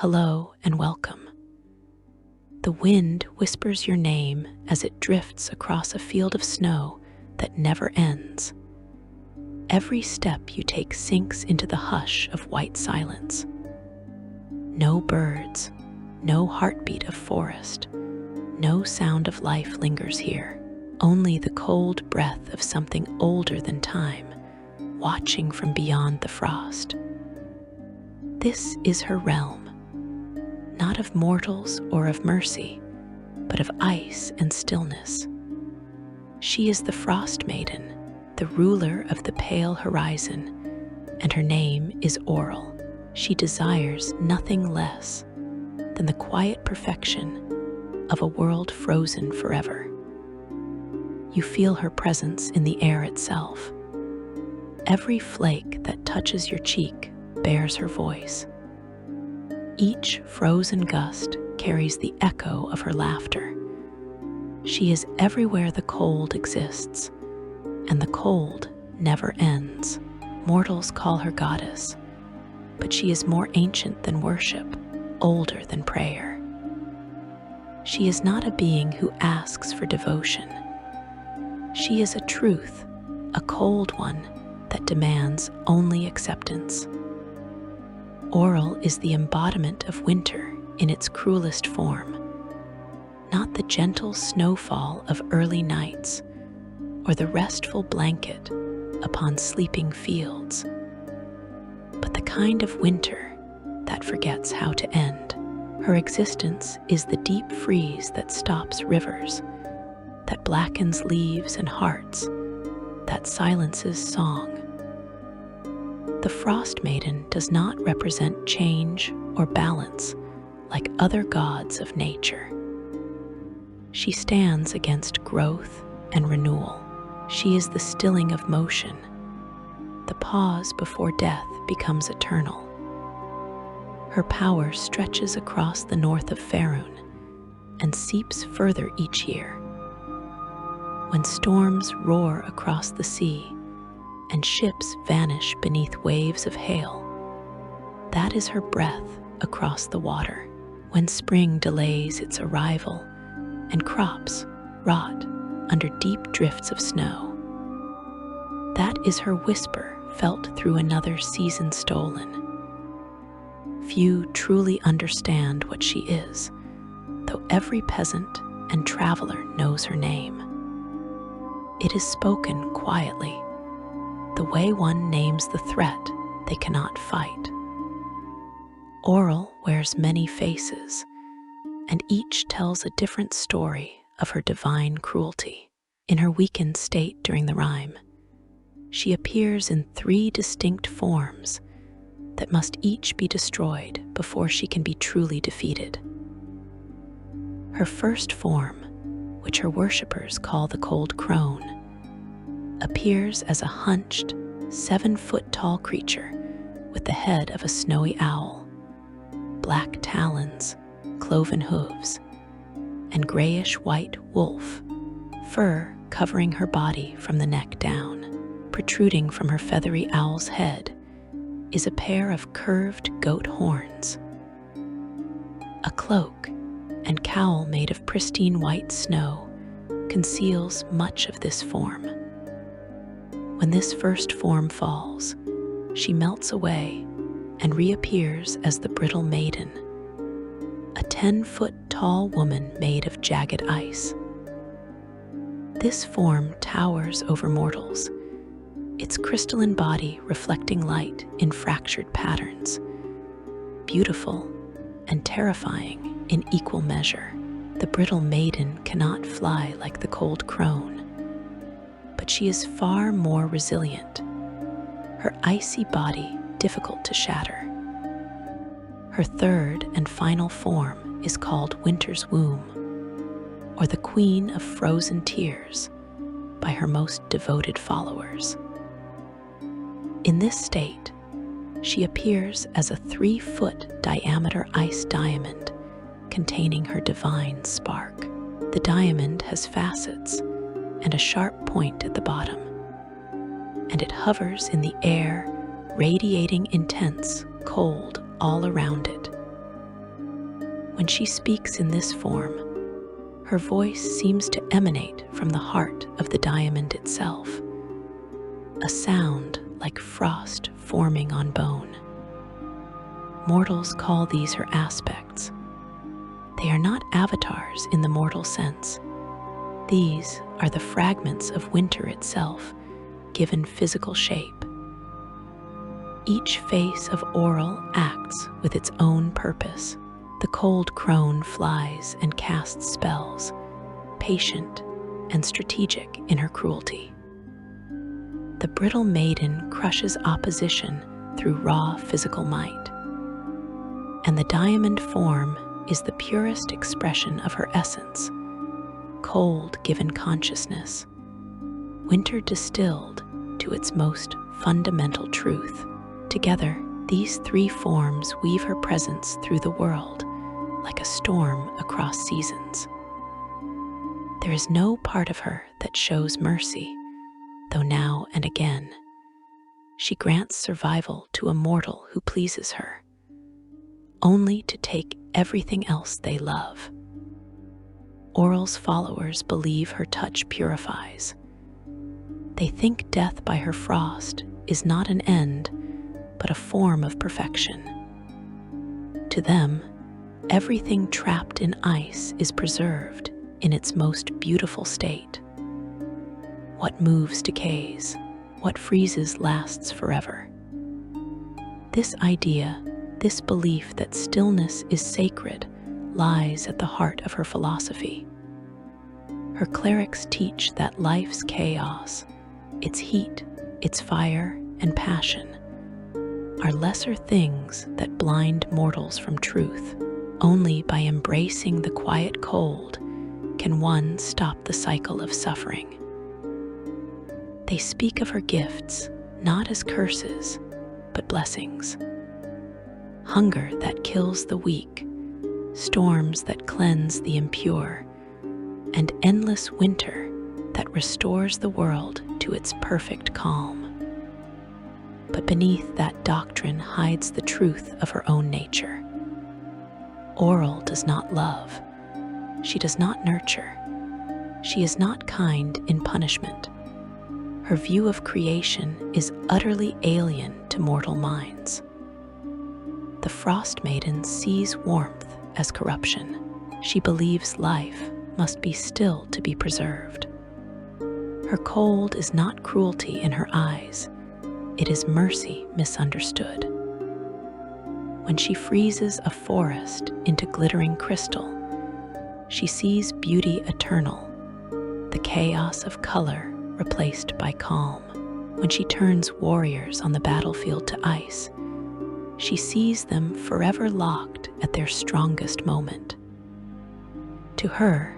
Hello and welcome. The wind whispers your name as it drifts across a field of snow that never ends. Every step you take sinks into the hush of white silence. No birds, no heartbeat of forest, no sound of life lingers here. Only the cold breath of something older than time, watching from beyond the frost. This is her realm. Not of mortals or of mercy, but of ice and stillness. She is the Frostmaiden, the ruler of the pale horizon, and her name is Auril. She desires nothing less than the quiet perfection of a world frozen forever. You feel her presence in the air itself. Every flake that touches your cheek bears her voice. Each frozen gust carries the echo of her laughter. She is everywhere the cold exists, and the cold never ends. Mortals call her goddess, but she is more ancient than worship, older than prayer. She is not a being who asks for devotion. She is a truth, a cold one that demands only acceptance. Auril is the embodiment of winter in its cruelest form, not the gentle snowfall of early nights or the restful blanket upon sleeping fields, but the kind of winter that forgets how to end. Her existence is the deep freeze that stops rivers, that blackens leaves and hearts, that silences song. The Frostmaiden does not represent change or balance like other gods of nature. She stands against growth and renewal. She is the stilling of motion, the pause before death becomes eternal. Her power stretches across the north of Faerun and seeps further each year. When storms roar across the sea, and ships vanish beneath waves of hail, that is her breath across the water. When spring delays its arrival and crops rot under deep drifts of snow, that is her whisper felt through another season stolen. Few truly understand what she is, though every peasant and traveler knows her name. It is spoken quietly, the way one names the threat they cannot fight. Auril wears many faces, and each tells a different story of her divine cruelty. In her weakened state during the rime, she appears in 3 distinct forms that must each be destroyed before she can be truly defeated. Her first form, which her worshippers call the Cold Crone, appears as a hunched, 7-foot-tall creature with the head of a snowy owl, black talons, cloven hooves, and grayish-white wolf fur covering her body from the neck down. Protruding from her feathery owl's head is a pair of curved goat horns. A cloak and cowl made of pristine white snow conceals much of this form. When this first form falls, she melts away and reappears as the brittle maiden, a 10-foot-tall woman made of jagged ice. This form towers over mortals, its crystalline body reflecting light in fractured patterns, beautiful and terrifying in equal measure. The brittle maiden cannot fly like the Cold Crone, but she is far more resilient, her icy body difficult to shatter. Her third and final form is called Winter's Womb, or the Queen of Frozen Tears, by her most devoted followers. In this state, she appears as a 3-foot diameter ice diamond containing her divine spark. The diamond has facets and a sharp point at the bottom, and it hovers in the air, radiating intense cold all around it. When she speaks in this form, her voice seems to emanate from the heart of the diamond itself, a sound like frost forming on bone. Mortals call these her aspects. They are not avatars in the mortal sense. These are the fragments of winter itself, given physical shape. Each face of Auril acts with its own purpose. The cold crone flies and casts spells, patient and strategic in her cruelty. The brittle maiden crushes opposition through raw physical might. And the diamond form is the purest expression of her essence, cold given consciousness, winter distilled to its most fundamental truth. Together, these three forms weave her presence through the world, like a storm across seasons. There is no part of her that shows mercy, though now and again she grants survival to a mortal who pleases her, only to take everything else they love. Auril's followers believe her touch purifies. They think death by her frost is not an end, but a form of perfection. To them, everything trapped in ice is preserved in its most beautiful state. What moves decays, what freezes lasts forever. This idea, this belief that stillness is sacred, lies at the heart of her philosophy. Her clerics teach that life's chaos, its heat, its fire, and passion, are lesser things that blind mortals from truth. Only by embracing the quiet cold can one stop the cycle of suffering. They speak of her gifts not as curses, but blessings. Hunger that kills the weak, storms that cleanse the impure, and endless winter that restores the world to its perfect calm. But beneath that doctrine hides the truth of her own nature. Auril does not love. She does not nurture. She is not kind in punishment. Her view of creation is utterly alien to mortal minds. The Frostmaiden sees warmth as corruption. She believes life must be still to be preserved. Her cold is not cruelty in her eyes. It is mercy misunderstood. When she freezes a forest into glittering crystal, she sees beauty eternal, the chaos of color replaced by calm. When she turns warriors on the battlefield to ice, she sees them forever locked at their strongest moment. To her,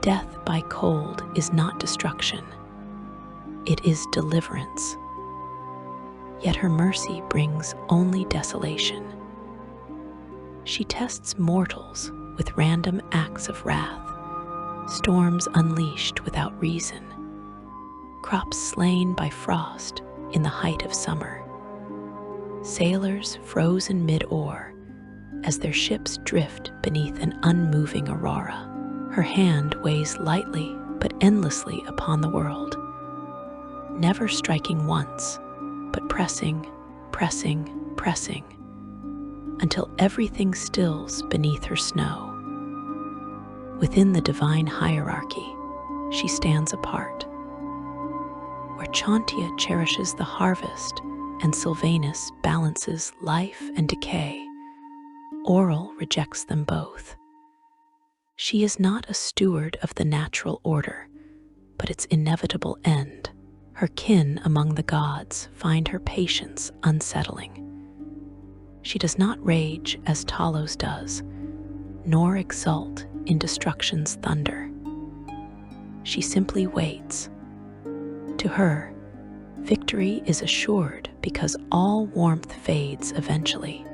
death by cold is not destruction. It is deliverance. Yet her mercy brings only desolation. She tests mortals with random acts of wrath, storms unleashed without reason, crops slain by frost in the height of summer, sailors frozen mid-oar as their ships drift beneath an unmoving aurora. Her hand weighs lightly but endlessly upon the world, never striking once, but pressing, pressing, pressing, until everything stills beneath her snow. Within the divine hierarchy, she stands apart. Where Chauntea cherishes the harvest and Sylvanus balances life and decay, Auril rejects them both. She is not a steward of the natural order, but its inevitable end. Her kin among the gods find her patience unsettling. She does not rage as Talos does, nor exult in destruction's thunder. She simply waits. To her, victory is assured because all warmth fades eventually.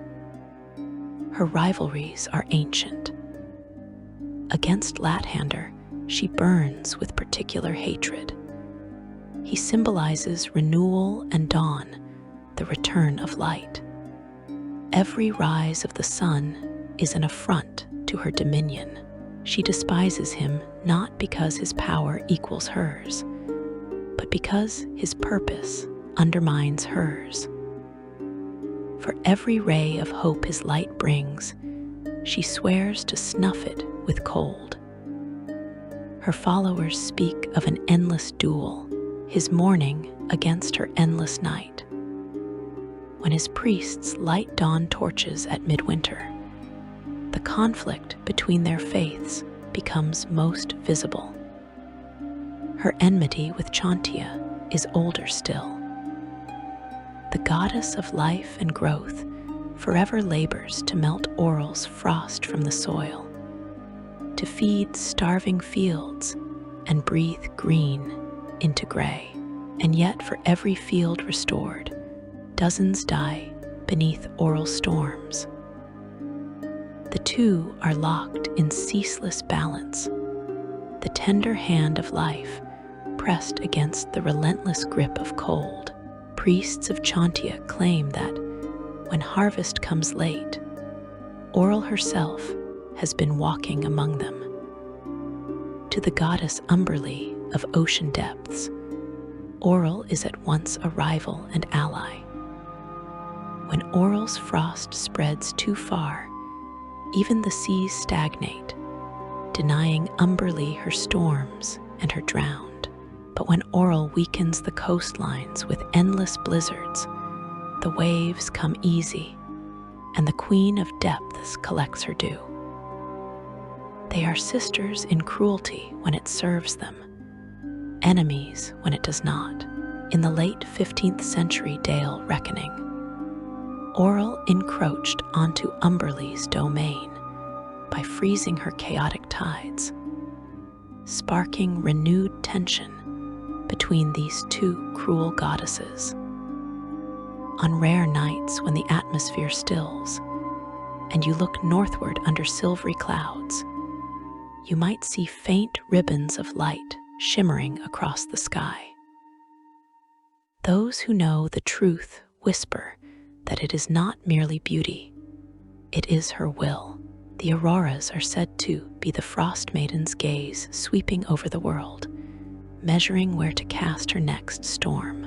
Her rivalries are ancient. Against Lathander, she burns with particular hatred. He symbolizes renewal and dawn, the return of light. Every rise of the sun is an affront to her dominion. She despises him not because his power equals hers, but because his purpose undermines hers. For every ray of hope his light brings, she swears to snuff it with cold. Her followers speak of an endless duel, his morning against her endless night. When his priests light dawn torches at midwinter, the conflict between their faiths becomes most visible. Her enmity with Chantia is older still. The goddess of life and growth forever labors to melt Auril's frost from the soil, to feed starving fields and breathe green into gray. And yet for every field restored, dozens die beneath Auril storms. The two are locked in ceaseless balance, the tender hand of life pressed against the relentless grip of cold. Priests of Chantia claim that when harvest comes late, Auril herself has been walking among them. To the goddess Umberlee of ocean depths, Auril is at once a rival and ally. When Auril's frost spreads too far, even the seas stagnate, denying Umberlee her storms and her drowned. But when Auril weakens the coastlines with endless blizzards, the waves come easy, and the Queen of Depths collects her due. They are sisters in cruelty when it serves them, enemies when it does not. In the late 15th century Dale reckoning, Auril encroached onto Umberlee's domain by freezing her chaotic tides, sparking renewed tension between these two cruel goddesses. On rare nights when the atmosphere stills and you look northward under silvery clouds, you might see faint ribbons of light shimmering across the sky. Those who know the truth whisper that it is not merely beauty, it is her will. The auroras are said to be the Frostmaiden's gaze sweeping over the world, measuring where to cast her next storm.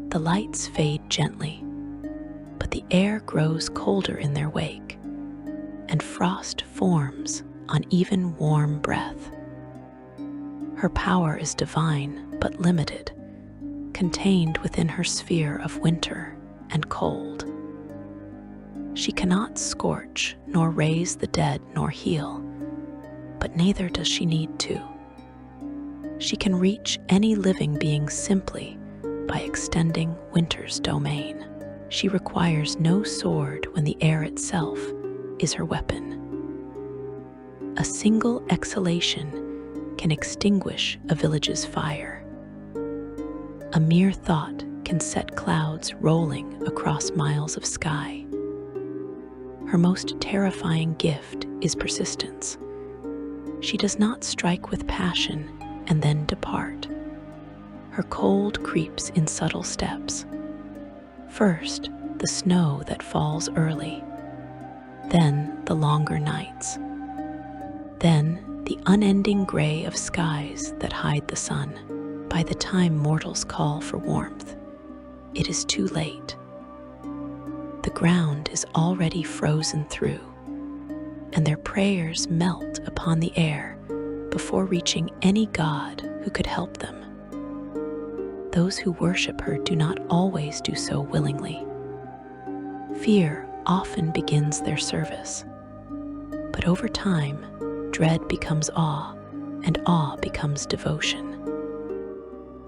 The lights fade gently, but the air grows colder in their wake, and frost forms on even warm breath. Her power is divine but limited, contained within her sphere of winter and cold. She cannot scorch, nor raise the dead, nor heal, but neither does she need to. She can reach any living being simply by extending winter's domain. She requires no sword when the air itself is her weapon. A single exhalation can extinguish a village's fire. A mere thought can set clouds rolling across miles of sky. Her most terrifying gift is persistence. She does not strike with passion and then depart. Her cold creeps in subtle steps. First, the snow that falls early, then the longer nights, then the unending gray of skies that hide the sun. By the time mortals call for warmth, it is too late. The ground is already frozen through, and their prayers melt upon the air before reaching any god who could help them. Those who worship her do not always do so willingly. Fear often begins their service, but over time, dread becomes awe, and awe becomes devotion.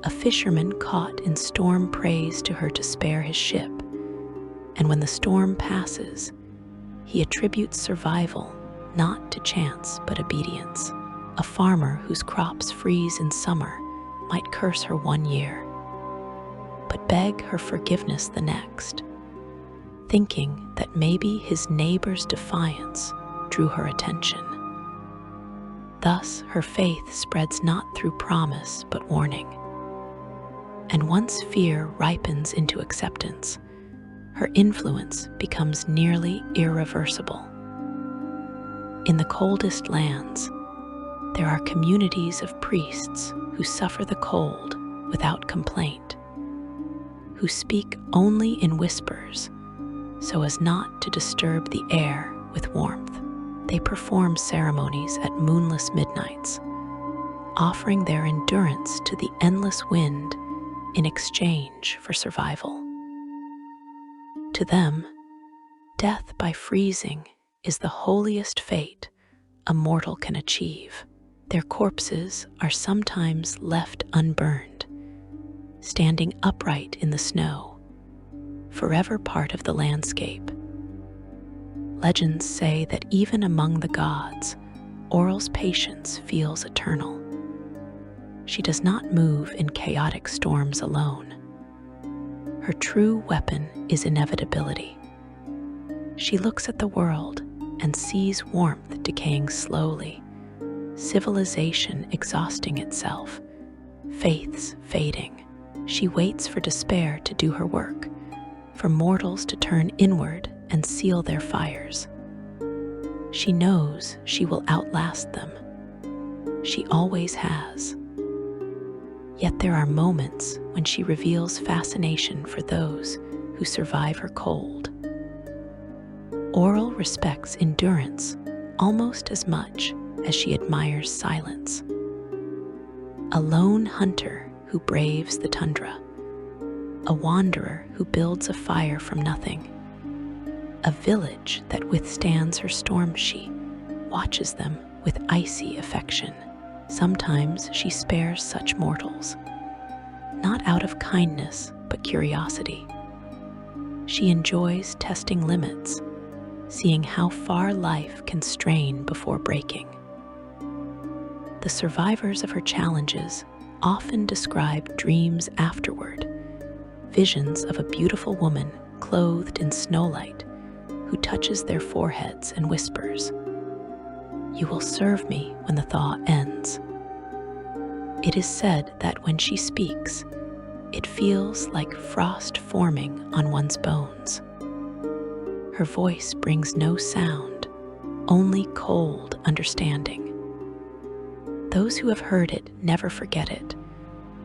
A fisherman caught in storm prays to her to spare his ship, and when the storm passes, he attributes survival not to chance but obedience. A farmer whose crops freeze in summer might curse her one year, but beg her forgiveness the next, thinking that maybe his neighbor's defiance drew her attention. Thus, her faith spreads not through promise but warning. And once fear ripens into acceptance, her influence becomes nearly irreversible. In the coldest lands, there are communities of priests who suffer the cold without complaint, who speak only in whispers so as not to disturb the air with warmth. They perform ceremonies at moonless midnights, offering their endurance to the endless wind in exchange for survival. To them, death by freezing is the holiest fate a mortal can achieve. Their corpses are sometimes left unburned, standing upright in the snow, forever part of the landscape. Legends say that even among the gods, Auril's patience feels eternal. She does not move in chaotic storms alone. Her true weapon is inevitability. She looks at the world and sees warmth decaying slowly, civilization exhausting itself, faiths fading. She waits for despair to do her work, for mortals to turn inward and seal their fires. She knows she will outlast them. She always has. Yet there are moments when she reveals fascination for those who survive her cold. Auril respects endurance almost as much as she admires silence. A lone hunter who braves the tundra, a wanderer who builds a fire from nothing, a village that withstands her storm. She watches them with icy affection. Sometimes she spares such mortals, not out of kindness but curiosity. She enjoys testing limits, seeing how far life can strain before breaking. The survivors of her challenges often describe dreams afterward, visions of a beautiful woman clothed in snowlight who touches their foreheads and whispers, "You will serve me when the thaw ends." It is said that when she speaks, it feels like frost forming on one's bones. Her voice brings no sound, only cold understanding. Those who have heard it never forget it,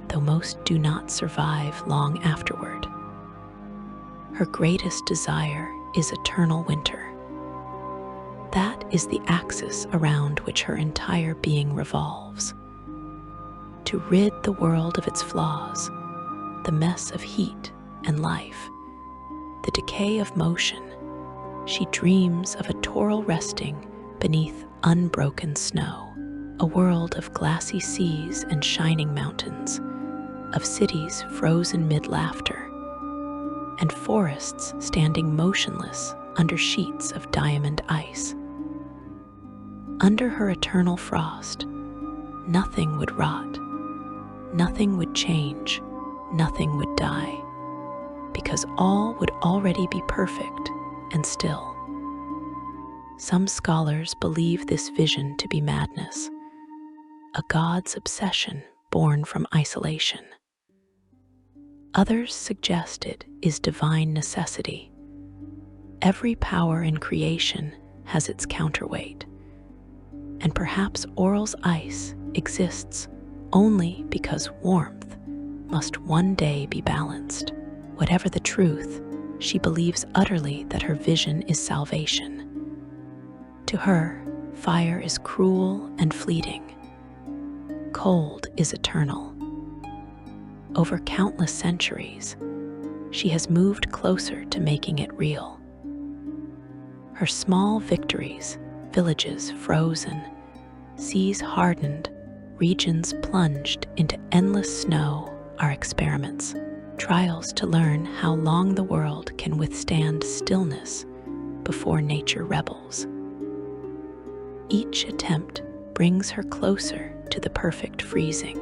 though most do not survive long afterward. Her greatest desire is eternal winter. That is the axis around which her entire being revolves. To rid the world of its flaws, the mess of heat and life, the decay of motion, she dreams of a toril resting beneath unbroken snow, a world of glassy seas and shining mountains, of cities frozen mid-laughter, and forests standing motionless under sheets of diamond ice. Under her eternal frost, nothing would rot, nothing would change, nothing would die, because all would already be perfect and still. Some scholars believe this vision to be madness, a god's obsession born from isolation. Others suggest it is divine necessity. Every power in creation has its counterweight, and perhaps Auril's ice exists only because warmth must one day be balanced. Whatever the truth, she believes utterly that her vision is salvation. To her, fire is cruel and fleeting. Cold is eternal. Over countless centuries, she has moved closer to making it real. Her small victories, villages frozen, seas hardened, regions plunged into endless snow, are experiments, trials to learn how long the world can withstand stillness before nature rebels. Each attempt brings her closer to the perfect freezing.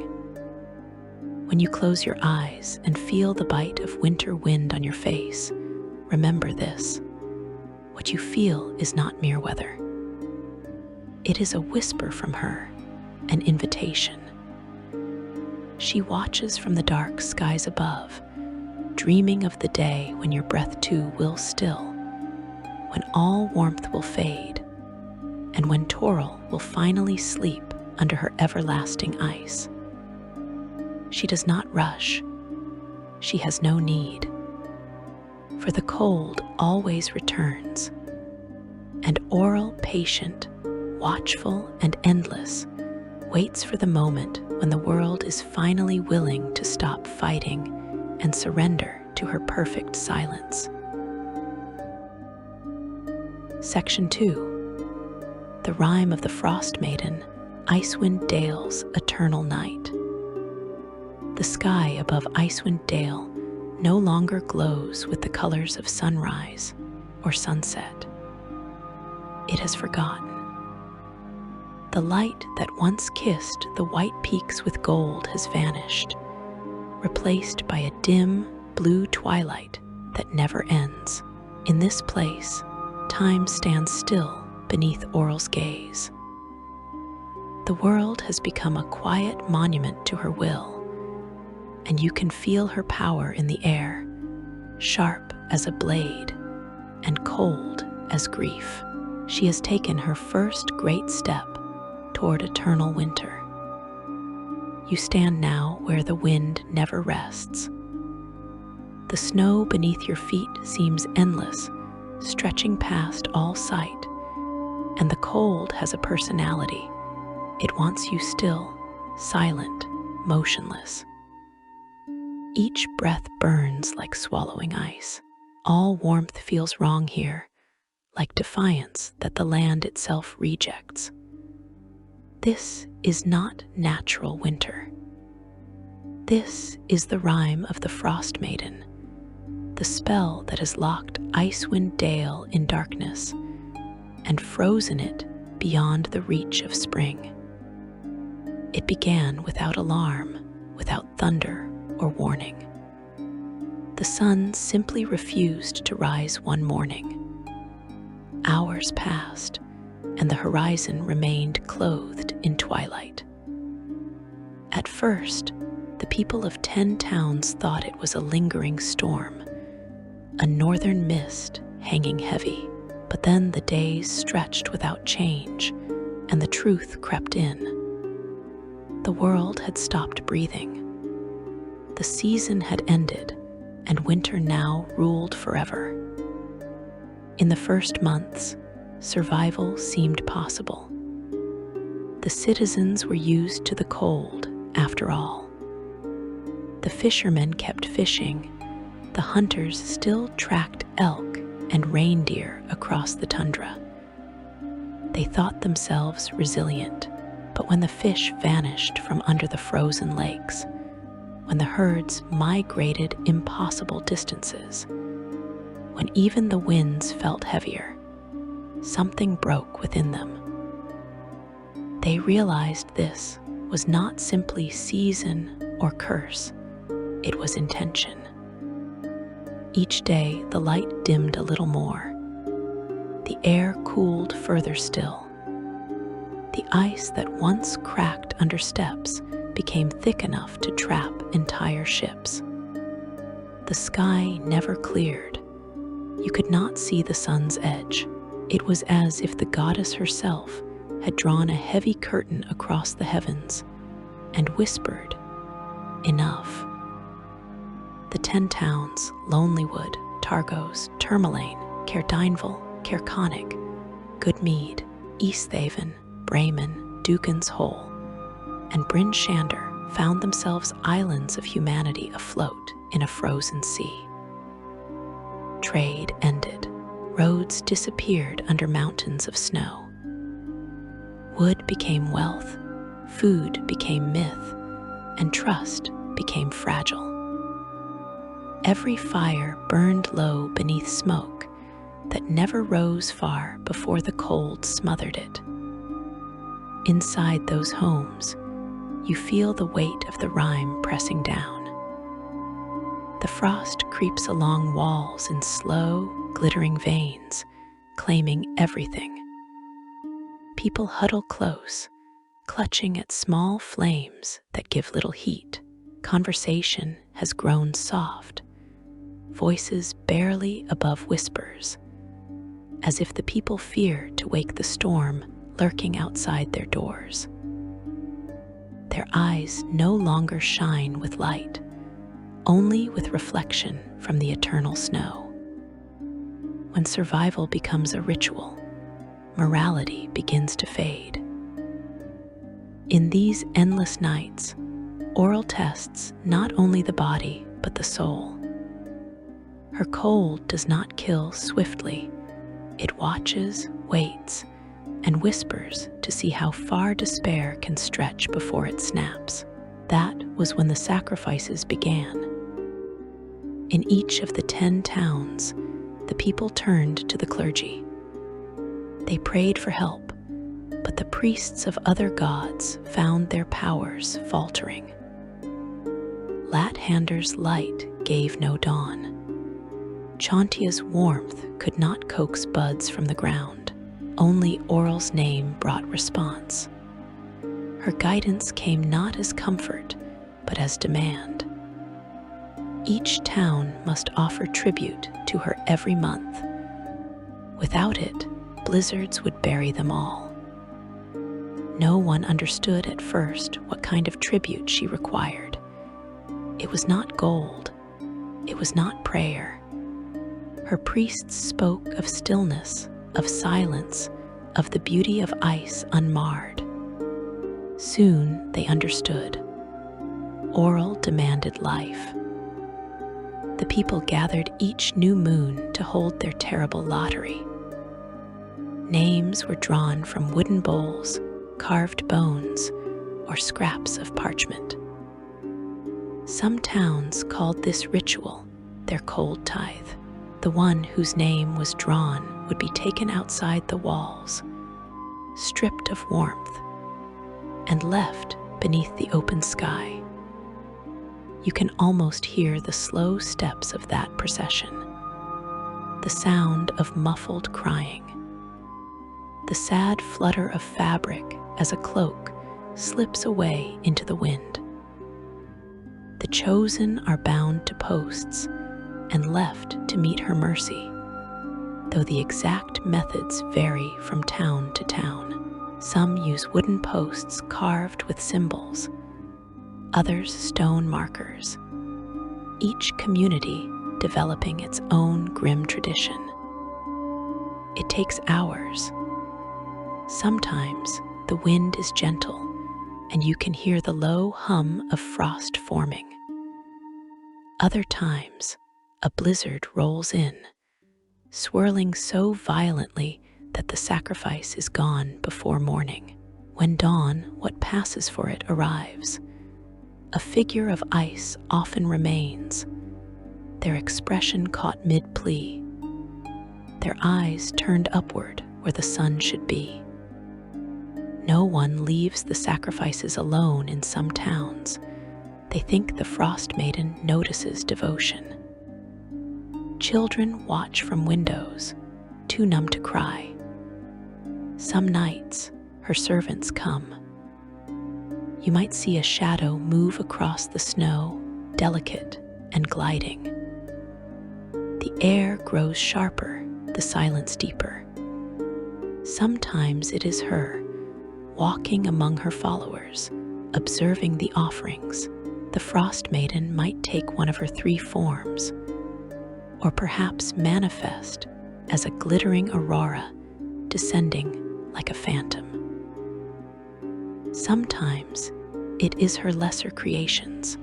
When you close your eyes and feel the bite of winter wind on your face, remember this: what you feel is not mere weather. It is a whisper from her, an invitation. She watches from the dark skies above, dreaming of the day when your breath too will still, when all warmth will fade, and when Auril will finally sleep under her everlasting ice. She does not rush. She has no need. For the cold always returns, and Auril, patient, watchful, and endless, waits for the moment when the world is finally willing to stop fighting and surrender to her perfect silence. Section 2. The Rime of the Frostmaiden, Icewind Dale's Eternal Night. The sky above Icewind Dale no longer glows with the colors of sunrise or sunset. It has forgotten. The light that once kissed the white peaks with gold has vanished, replaced by a dim, blue twilight that never ends. In this place, time stands still beneath Auril's gaze. The world has become a quiet monument to her will, and you can feel her power in the air, sharp as a blade and cold as grief. She has taken her first great step toward eternal winter. You stand now where the wind never rests. The snow beneath your feet seems endless, stretching past all sight, and the cold has a personality. It wants you still, silent, motionless. Each breath burns like swallowing ice. All warmth feels wrong here, like defiance that the land itself rejects. This is not natural winter. This is the rime of the Frostmaiden, the spell that has locked Icewind Dale in darkness and frozen it beyond the reach of spring. It began without alarm, without thunder or warning. The sun simply refused to rise one morning. Hours passed, and the horizon remained clothed in twilight. At first, the people of 10 towns thought it was a lingering storm, a northern mist hanging heavy. But then the days stretched without change, and the truth crept in. The world had stopped breathing. The season had ended, and winter now ruled forever. In the first months, survival seemed possible. The citizens were used to the cold, after all. The fishermen kept fishing. The hunters still tracked elk and reindeer across the tundra. They thought themselves resilient, but when the fish vanished from under the frozen lakes, when the herds migrated impossible distances, when even the winds felt heavier, something broke within them. They realized this was not simply season or curse, it was intention. Each day the light dimmed a little more. The air cooled further still. The ice that once cracked under steps became thick enough to trap entire ships. The sky never cleared. You could not see the sun's edge. It was as if the goddess herself had drawn a heavy curtain across the heavens and whispered, "Enough." The 10 towns, Lonelywood, Targos, Tourmaline, Caerdineville, Caerconnig, Goodmead, Easthaven, Bremen, Dukin's Hole, and Bryn Shander found themselves islands of humanity afloat in a frozen sea. Trade ended. Roads disappeared under mountains of snow. Wood became wealth, food became myth, and trust became fragile. Every fire burned low beneath smoke that never rose far before the cold smothered it. Inside those homes, you feel the weight of the rime pressing down. The frost creeps along walls in slow, glittering veins, claiming everything. People huddle close, clutching at small flames that give little heat. Conversation has grown soft, voices barely above whispers, as if the people fear to wake the storm lurking outside their doors. Their eyes no longer shine with light, only with reflection from the eternal snow. When survival becomes a ritual, morality begins to fade. In these endless nights, Auril tests not only the body but the soul. Her cold does not kill swiftly. It watches, waits, and whispers to see how far despair can stretch before it snaps. That was when the sacrifices began. In each of the 10 towns, the people turned to the clergy. They prayed for help, but the priests of other gods found their powers faltering. Lathander's light gave no dawn. Chauntia's warmth could not coax buds from the ground. Only Auril's name brought response. Her guidance came not as comfort, but as demand. Each town must offer tribute to her every month. Without it, blizzards would bury them all. No one understood at first what kind of tribute she required. It was not gold. It was not prayer. Her priests spoke of stillness, of silence, of the beauty of ice unmarred. Soon they understood. Auril demanded life. The people gathered each new moon to hold their terrible lottery. Names were drawn from wooden bowls, carved bones, or scraps of parchment. Some towns called this ritual their cold tithe. The one whose name was drawn would be taken outside the walls, stripped of warmth, and left beneath the open sky. You can almost hear the slow steps of that procession, the sound of muffled crying, the sad flutter of fabric as a cloak slips away into the wind. The chosen are bound to posts and left to meet her mercy, though the exact methods vary from town to town. Some use wooden posts carved with symbols, others stone markers, each community developing its own grim tradition. It takes hours. Sometimes the wind is gentle, and you can hear the low hum of frost forming. Other times, a blizzard rolls in, swirling so violently that the sacrifice is gone before morning. When dawn, what passes for it, arrives. A figure of ice often remains, their expression caught mid-plea, their eyes turned upward where the sun should be. No one leaves the sacrifices alone in some towns. They think the Frostmaiden notices devotion. Children watch from windows, too numb to cry. Some nights, her servants come. You might see a shadow move across the snow, delicate and gliding. The air grows sharper, the silence deeper. Sometimes it is her, walking among her followers, observing the offerings. The Frostmaiden might take one of her 3 forms, or perhaps manifest as a glittering aurora descending like a phantom. Sometimes it is her lesser creations,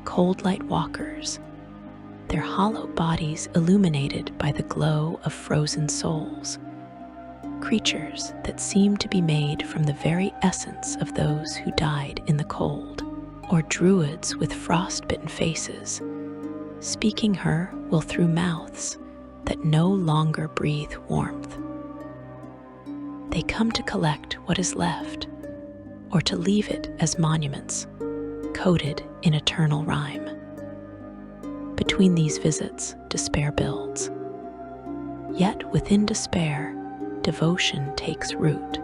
cold light walkers, their hollow bodies illuminated by the glow of frozen souls, creatures that seem to be made from the very essence of those who died in the cold, or druids with frostbitten faces. Speaking her will through mouths that no longer breathe warmth. They come to collect what is left, or to leave it as monuments, coded in eternal rhyme. Between these visits, despair builds. Yet within despair, devotion takes root.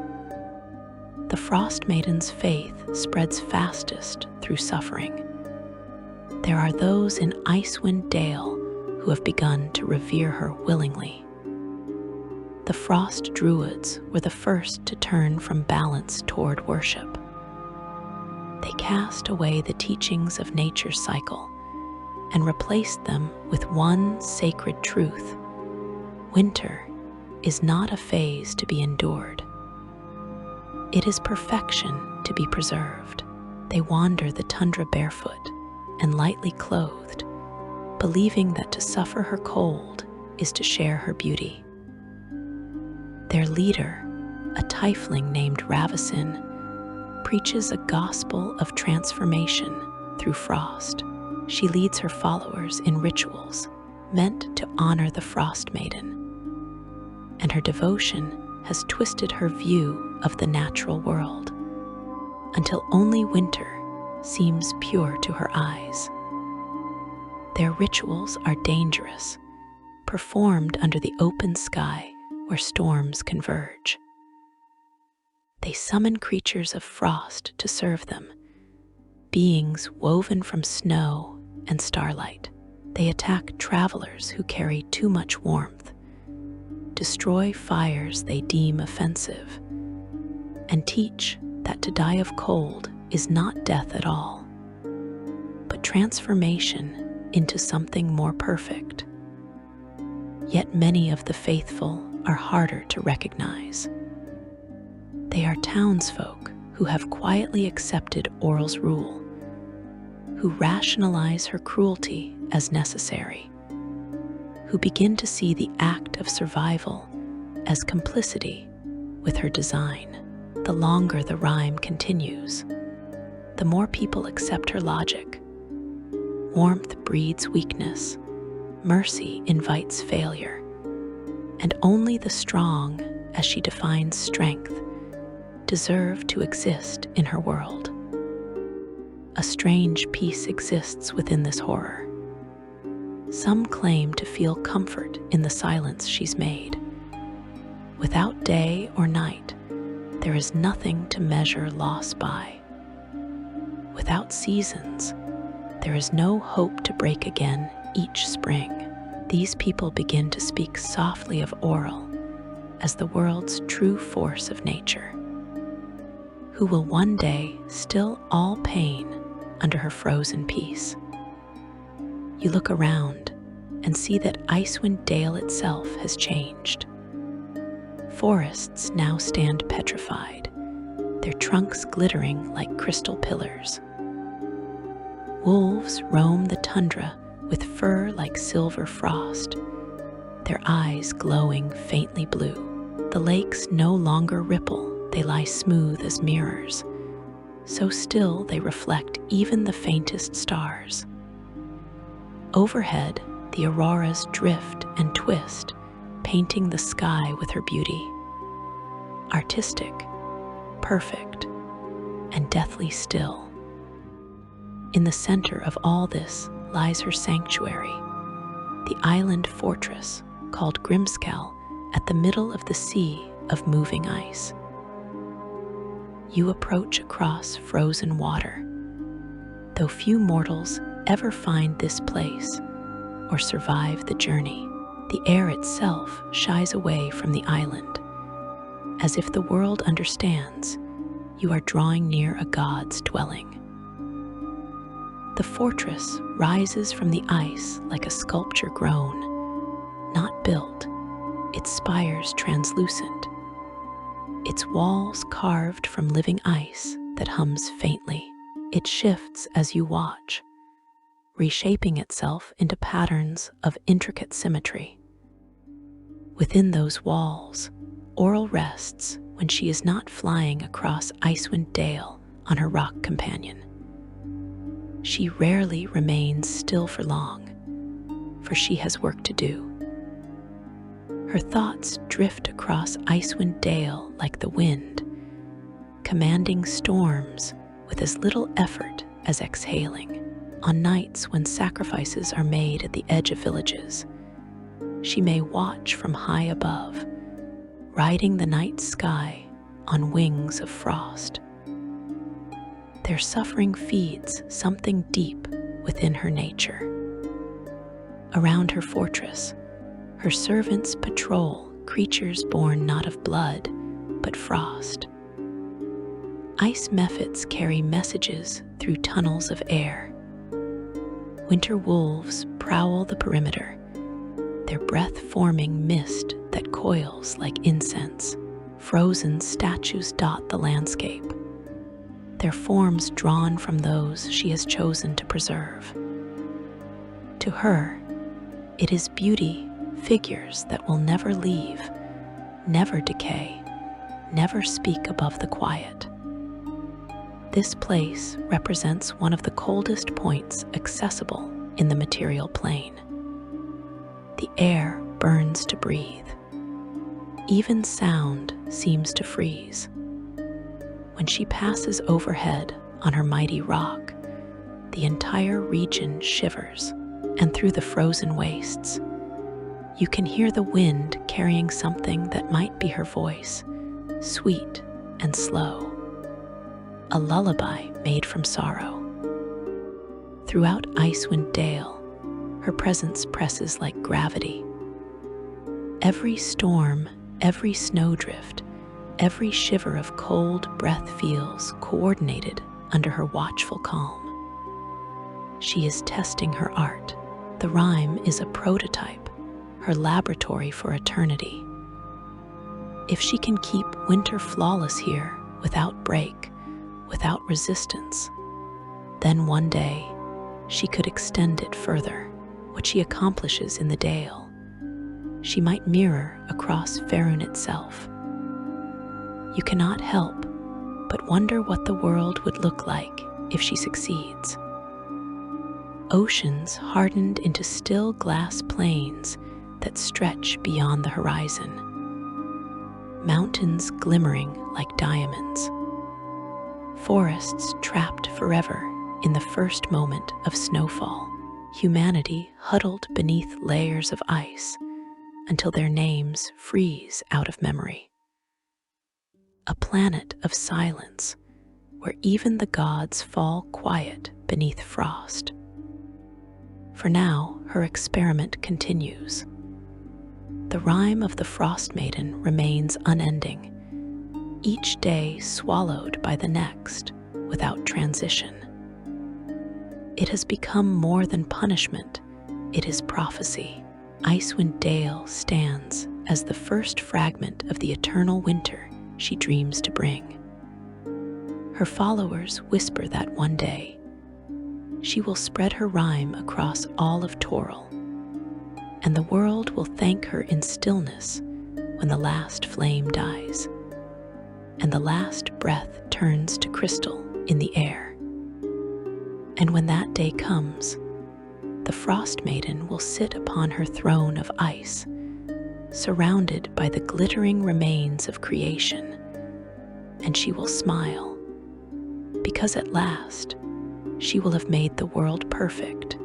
The Frostmaiden's faith spreads fastest through suffering. There are those in Icewind Dale who have begun to revere her willingly. The frost druids were the first to turn from balance toward worship. They cast away the teachings of nature's cycle and replaced them with one sacred truth: winter is not a phase to be endured. It is perfection to be preserved. They wander the tundra barefoot and lightly clothed, believing that to suffer her cold is to share her beauty. Their leader, a tiefling named Ravicin, preaches a gospel of transformation through frost. She leads her followers in rituals meant to honor the Frostmaiden, and her devotion has twisted her view of the natural world until only winter seems pure to her eyes. Their rituals are dangerous, performed under the open sky where storms converge. They summon creatures of frost to serve them, beings woven from snow and starlight. They attack travelers who carry too much warmth, destroy fires they deem offensive, and teach that to die of cold is not death at all, but transformation into something more perfect. Yet many of the faithful are harder to recognize. They are townsfolk who have quietly accepted Auril's rule, who rationalize her cruelty as necessary, who begin to see the act of survival as complicity with her design. The longer the rhyme continues, the more people accept her logic. Warmth breeds weakness, mercy invites failure, and only the strong, as she defines strength, deserve to exist in her world. A strange peace exists within this horror. Some claim to feel comfort in the silence she's made. Without day or night, there is nothing to measure loss by. Without seasons, there is no hope to break again each spring. These people begin to speak softly of Auril as the world's true force of nature, who will one day still all pain under her frozen peace. You look around and see that Icewind Dale itself has changed. Forests now stand petrified, their trunks glittering like crystal pillars. Wolves roam the tundra with fur like silver frost, their eyes glowing faintly blue. The lakes no longer ripple, they lie smooth as mirrors, so still they reflect even the faintest stars. Overhead, the auroras drift and twist, painting the sky with her beauty. Artistic, perfect, and deathly still. In the center of all this lies her sanctuary, the island fortress called Grimskell at the middle of the sea of moving ice. You approach across frozen water, though few mortals ever find this place or survive the journey. The air itself shies away from the island, as if the world understands you are drawing near a god's dwelling. The fortress rises from the ice like a sculpture grown, not built, its spires translucent, its walls carved from living ice that hums faintly. It shifts as you watch, reshaping itself into patterns of intricate symmetry. Within those walls, Auril rests when she is not flying across Icewind Dale on her rock companion. She rarely remains still for long, for she has work to do. Her thoughts drift across Icewind Dale like the wind, commanding storms with as little effort as exhaling. On nights when sacrifices are made at the edge of villages, she may watch from high above, riding the night sky on wings of frost. Their suffering feeds something deep within her nature. Around her fortress, her servants patrol creatures born not of blood, but frost. Ice mephits carry messages through tunnels of air. Winter wolves prowl the perimeter, their breath-forming mist that coils like incense. Frozen statues dot the landscape, their forms drawn from those she has chosen to preserve. To her, it is beauty, figures that will never leave, never decay, never speak above the quiet. This place represents one of the coldest points accessible in the material plane. The air burns to breathe. Even sound seems to freeze. When she passes overhead on her mighty rock, the entire region shivers, and through the frozen wastes, you can hear the wind carrying something that might be her voice, sweet and slow, a lullaby made from sorrow. Throughout Icewind Dale, her presence presses like gravity. Every storm, every snowdrift, every shiver of cold breath feels coordinated under her watchful calm. She is testing her art. The rhyme is a prototype, her laboratory for eternity. If she can keep winter flawless here, without break, without resistance, then one day she could extend it further. What she accomplishes in the Dale, she might mirror across Faerun itself. You cannot help but wonder what the world would look like if she succeeds. Oceans hardened into still glass plains that stretch beyond the horizon. Mountains glimmering like diamonds. Forests trapped forever in the first moment of snowfall. Humanity huddled beneath layers of ice until their names freeze out of memory. A planet of silence where even the gods fall quiet beneath frost. For now, her experiment continues. The rhyme of the Frostmaiden remains unending, each day swallowed by the next without transition. It has become more than punishment, it is prophecy. Icewind Dale stands as the first fragment of the eternal winter she dreams to bring. Her followers whisper that one day, she will spread her rhyme across all of Toril, and the world will thank her in stillness when the last flame dies, and the last breath turns to crystal in the air. And when that day comes, the Frostmaiden will sit upon her throne of ice, surrounded by the glittering remains of creation, and she will smile, because at last she will have made the world perfect.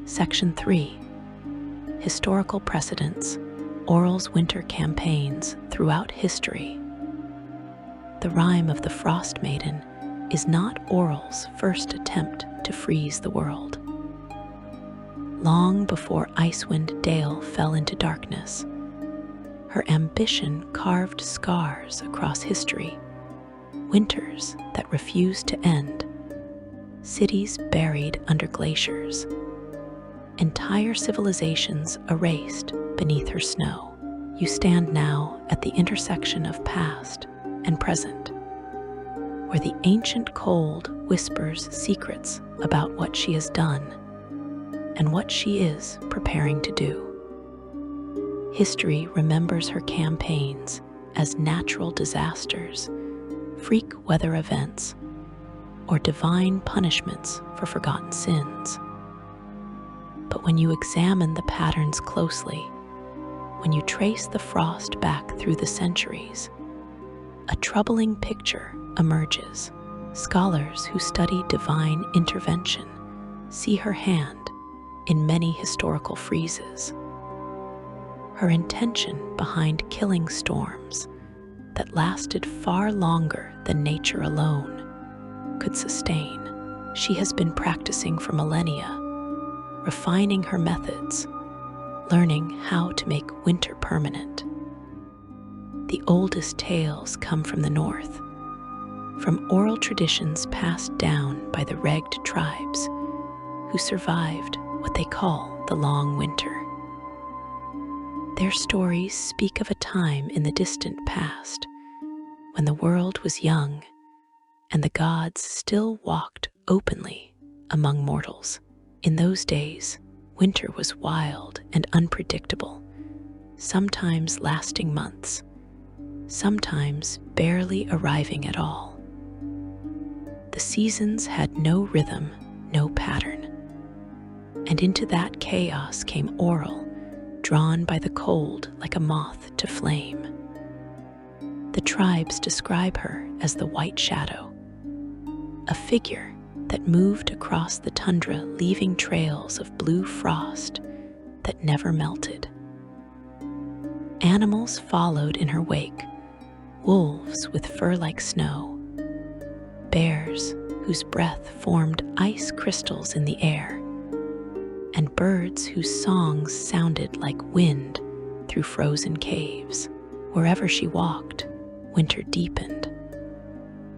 Section 3. Historical Precedents, Auril's Winter Campaigns Throughout History. The rhyme of the Frostmaiden is not Auril's first attempt to freeze the world. Long before Icewind Dale fell into darkness, her ambition carved scars across history, winters that refused to end, cities buried under glaciers, entire civilizations erased beneath her snow. You stand now at the intersection of past and present, where the ancient cold whispers secrets about what she has done and what she is preparing to do. History remembers her campaigns as natural disasters, freak weather events, or divine punishments for forgotten sins. But when you examine the patterns closely, when you trace the frost back through the centuries, a troubling picture emerges. Scholars who study divine intervention see her hand in many historical freezes. Her intention behind killing storms that lasted far longer than nature alone could sustain. She has been practicing for millennia, refining her methods, learning how to make winter permanent. The oldest tales come from the north, from oral traditions passed down by the regged tribes who survived what they call the long winter. Their stories speak of a time in the distant past when the world was young and the gods still walked openly among mortals. In those days, winter was wild and unpredictable, sometimes lasting months, sometimes barely arriving at all. The seasons had no rhythm, no pattern, and into that chaos came Auril, drawn by the cold like a moth to flame. The tribes describe her as the White Shadow, a figure that moved across the tundra, leaving trails of blue frost that never melted. Animals followed in her wake, wolves with fur like snow, bears whose breath formed ice crystals in the air, and birds whose songs sounded like wind through frozen caves. Wherever she walked, winter deepened.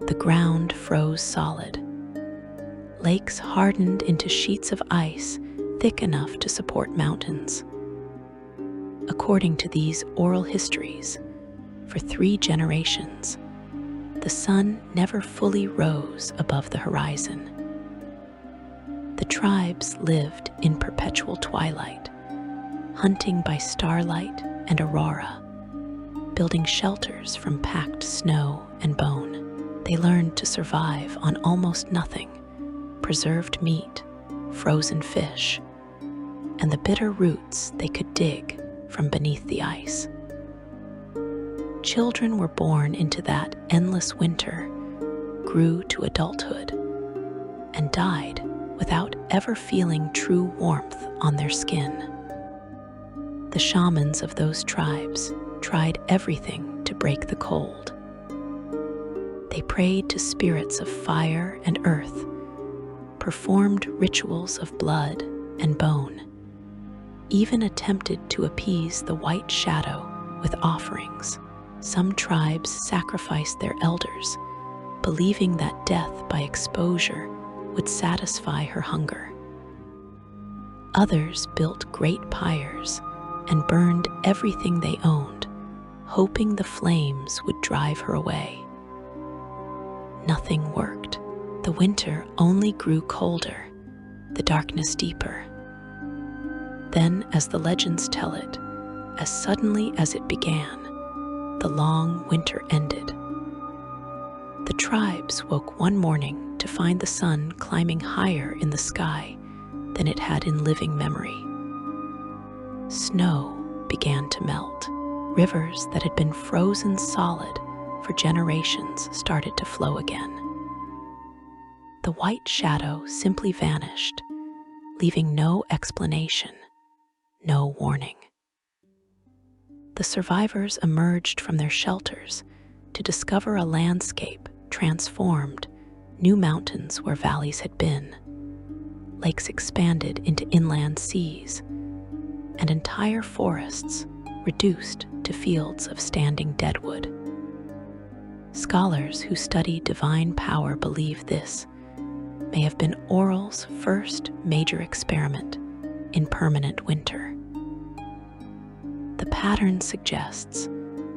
The ground froze solid. Lakes hardened into sheets of ice thick enough to support mountains. According to these oral histories, for 3 generations, the sun never fully rose above the horizon. The tribes lived in perpetual twilight, hunting by starlight and aurora, building shelters from packed snow and bone. They learned to survive on almost nothing: preserved meat, frozen fish, and the bitter roots they could dig from beneath the ice. Children were born into that endless winter, grew to adulthood, and died without ever feeling true warmth on their skin. The shamans of those tribes tried everything to break the cold. They prayed to spirits of fire and earth, performed rituals of blood and bone, even attempted to appease the White Shadow with offerings. Some tribes sacrificed their elders, believing that death by exposure would satisfy her hunger. Others built great pyres and burned everything they owned, hoping the flames would drive her away. Nothing worked. The winter only grew colder, the darkness deeper. Then, as the legends tell it, as suddenly as it began, the long winter ended. The tribes woke one morning to find the sun climbing higher in the sky than it had in living memory. Snow began to melt. Rivers that had been frozen solid for generations started to flow again. The White Shadow simply vanished, leaving no explanation, no warning. The survivors emerged from their shelters to discover a landscape transformed, new mountains where valleys had been, lakes expanded into inland seas, and entire forests reduced to fields of standing deadwood. Scholars who study divine power believe this may have been Auril's first major experiment in permanent winter. The pattern suggests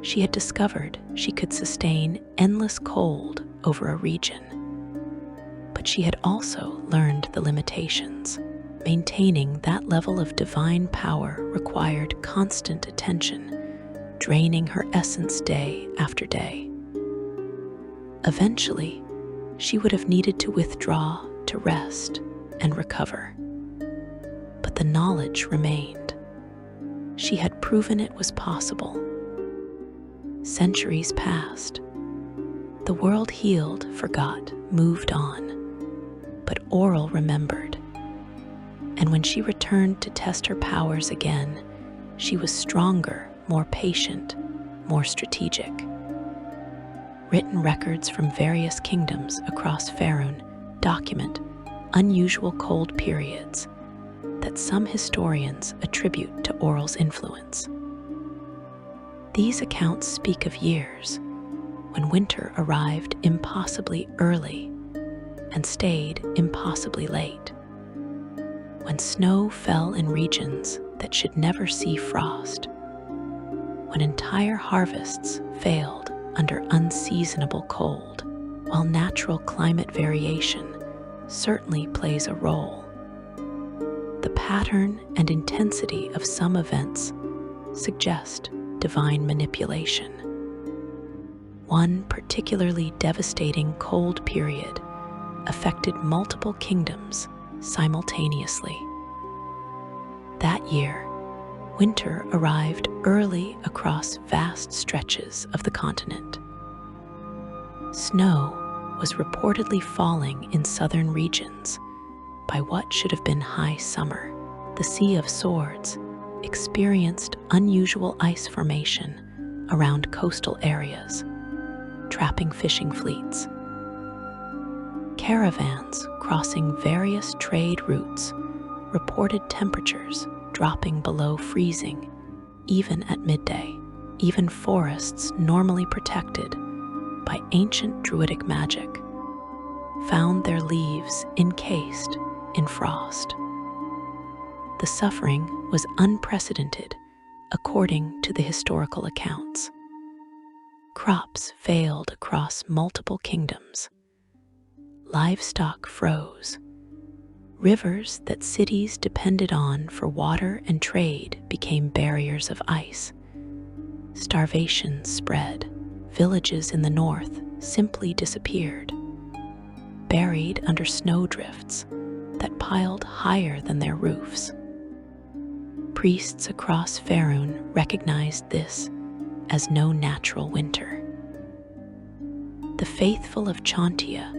she had discovered she could sustain endless cold over a region, but she had also learned the limitations. Maintaining that level of divine power required constant attention, draining her essence day after day. Eventually, she would have needed to withdraw to rest and recover. But the knowledge remained. She had proven it was possible. Centuries passed. The world healed, forgot, moved on. But Auril remembered. And when she returned to test her powers again, she was stronger, more patient, more strategic. Written records from various kingdoms across Faerun document unusual cold periods, that some historians attribute to Auril's influence. These accounts speak of years when winter arrived impossibly early and stayed impossibly late, when snow fell in regions that should never see frost, when entire harvests failed under unseasonable cold, while natural climate variation certainly plays a role. The pattern and intensity of some events suggest divine manipulation. One particularly devastating cold period affected multiple kingdoms simultaneously. That year, winter arrived early across vast stretches of the continent. Snow was reportedly falling in southern regions by what should have been high summer. The Sea of Swords experienced unusual ice formation around coastal areas, trapping fishing fleets. Caravans crossing various trade routes reported temperatures dropping below freezing even at midday. Even forests normally protected by ancient druidic magic found their leaves encased in frost. The suffering was unprecedented according to the historical accounts. Crops failed across multiple kingdoms. Livestock froze. Rivers that cities depended on for water and trade became barriers of ice. Starvation spread. Villages in the north simply disappeared, buried under snowdrifts that piled higher than their roofs. Priests across Faerun recognized this as no natural winter. The faithful of Chauntea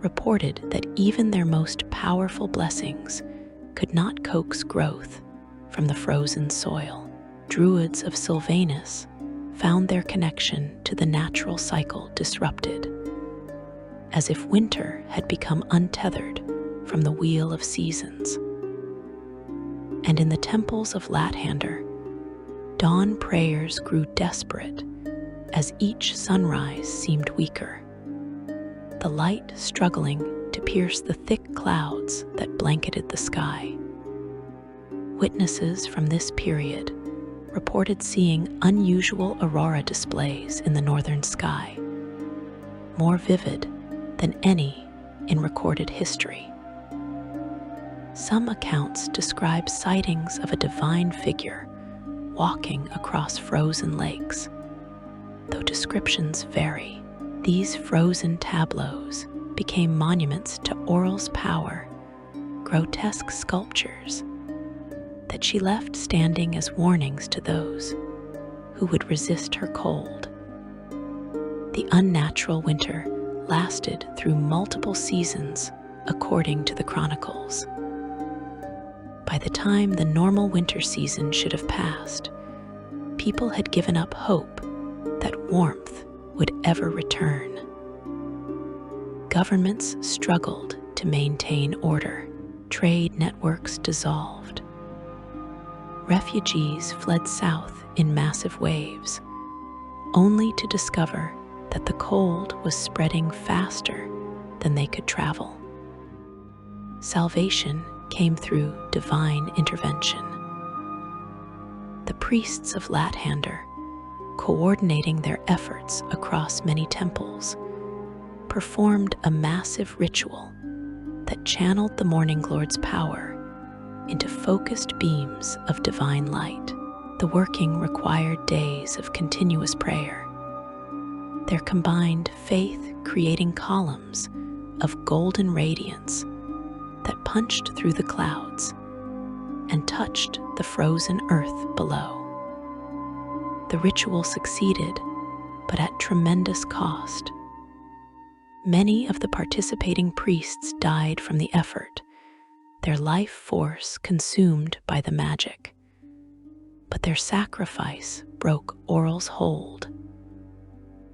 reported that even their most powerful blessings could not coax growth from the frozen soil. Druids of Sylvanus found their connection to the natural cycle disrupted, as if winter had become untethered from the wheel of seasons. And in the temples of Lathander, dawn prayers grew desperate as each sunrise seemed weaker, the light struggling to pierce the thick clouds that blanketed the sky. Witnesses from this period reported seeing unusual aurora displays in the northern sky, more vivid than any in recorded history. Some accounts describe sightings of a divine figure walking across frozen lakes. Though descriptions vary, these frozen tableaus became monuments to Auril's power, grotesque sculptures that she left standing as warnings to those who would resist her cold. The unnatural winter lasted through multiple seasons, according to the chronicles. By the time the normal winter season should have passed, people had given up hope that warmth would ever return. Governments struggled to maintain order. Trade networks dissolved. Refugees fled south in massive waves, only to discover that the cold was spreading faster than they could travel. Salvation came through divine intervention. The priests of Lathander, coordinating their efforts across many temples, performed a massive ritual that channeled the Morning Lord's power into focused beams of divine light. The working required days of continuous prayer, their combined faith creating columns of golden radiance that punched through the clouds and touched the frozen earth below. The ritual succeeded, but at tremendous cost. Many of the participating priests died from the effort, their life force consumed by the magic. But their sacrifice broke Auril's hold.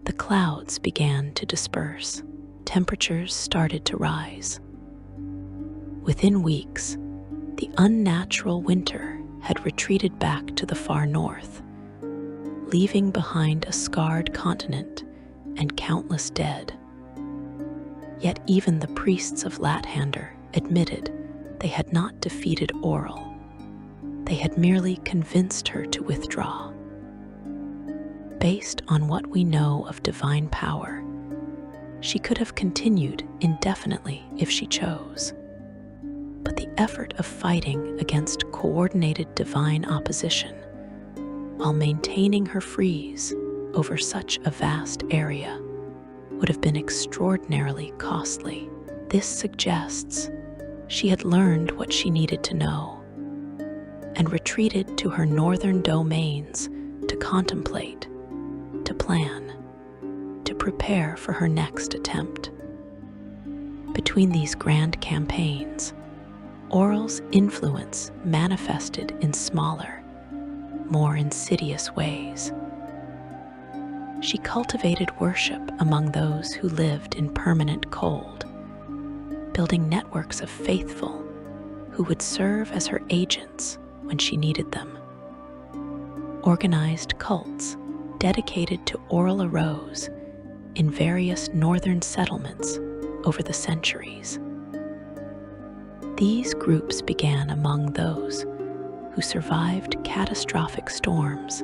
The clouds began to disperse. Temperatures started to rise. Within weeks, The unnatural winter had retreated back to the far north, leaving behind a scarred continent and countless dead. Yet even the priests of Lathander admitted they had not defeated Auril. They had merely convinced her to withdraw. Based on what we know of divine power, she could have continued indefinitely if she chose. But the effort of fighting against coordinated divine opposition, while maintaining her freeze over such a vast area, would have been extraordinarily costly. This suggests she had learned what she needed to know and retreated to her northern domains to contemplate, to plan, to prepare for her next attempt. Between these grand campaigns, Auril's influence manifested in smaller, more insidious ways. She cultivated worship among those who lived in permanent cold, building networks of faithful who would serve as her agents when she needed them. Organized cults dedicated to Auril arose in various northern settlements over the centuries. These groups began among those who survived catastrophic storms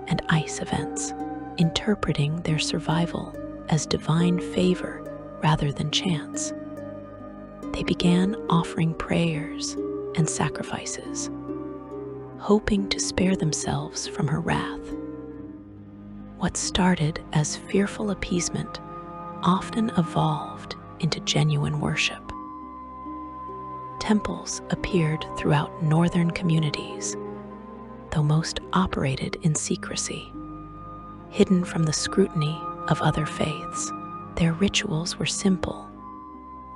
and ice events, interpreting their survival as divine favor rather than chance. They began offering prayers and sacrifices, hoping to spare themselves from her wrath. What started as fearful appeasement often evolved into genuine worship. Temples appeared throughout northern communities, though most operated in secrecy, hidden from the scrutiny of other faiths. Their rituals were simple,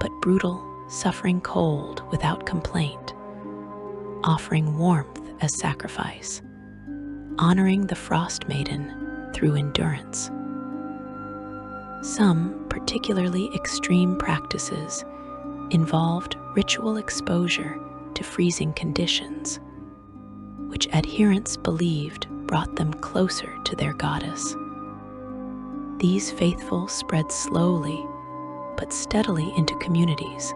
but brutal, suffering cold without complaint, offering warmth as sacrifice, honoring the Frostmaiden through endurance. Some particularly extreme practices involved ritual exposure to freezing conditions, which adherents believed brought them closer to their goddess. These faithful spread slowly but steadily into communities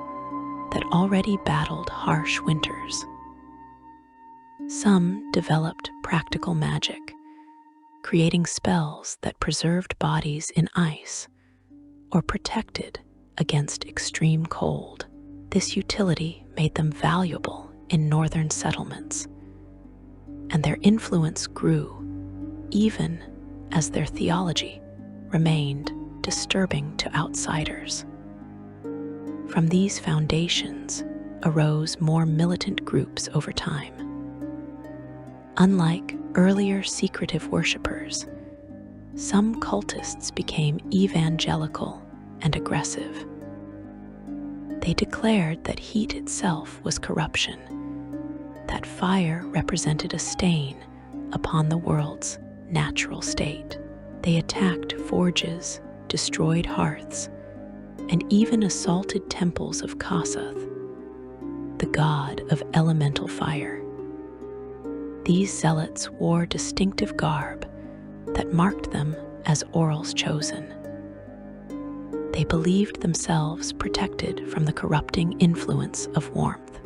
that already battled harsh winters. Some developed practical magic, creating spells that preserved bodies in ice or protected against extreme cold. This utility made them valuable in northern settlements, and their influence grew even as their theology remained disturbing to outsiders. From these foundations arose more militant groups over time. Unlike earlier secretive worshippers, some cultists became evangelical and aggressive. They declared that heat itself was corruption, that fire represented a stain upon the world's natural state. They attacked forges, destroyed hearths, and even assaulted temples of Kasath, the god of elemental fire. These zealots wore distinctive garb that marked them as Auril's chosen. They believed themselves protected from the corrupting influence of warmth.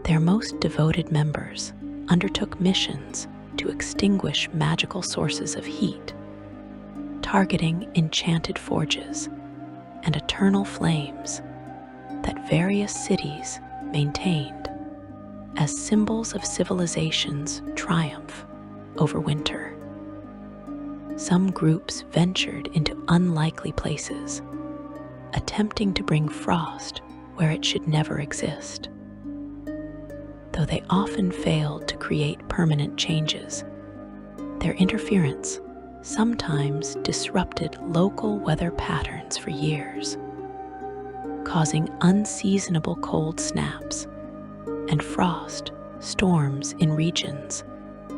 Their most devoted members undertook missions to extinguish magical sources of heat, targeting enchanted forges and eternal flames that various cities maintained as symbols of civilization's triumph over winter. Some groups ventured into unlikely places, attempting to bring frost where it should never exist. Though they often failed to create permanent changes, their interference sometimes disrupted local weather patterns for years, causing unseasonable cold snaps and frost storms in regions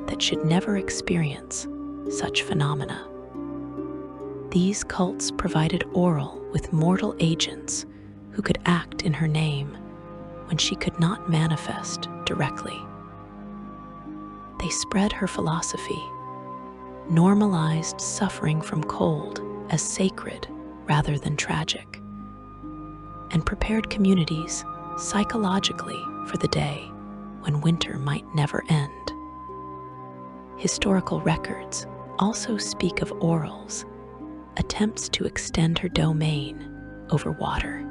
that should never experience such phenomena. These cults provided Auril with mortal agents who could act in her name when she could not manifest directly. They spread her philosophy, normalized suffering from cold as sacred rather than tragic, and prepared communities psychologically for the day when winter might never end. Historical records also speak of Auril's attempts to extend her domain over water.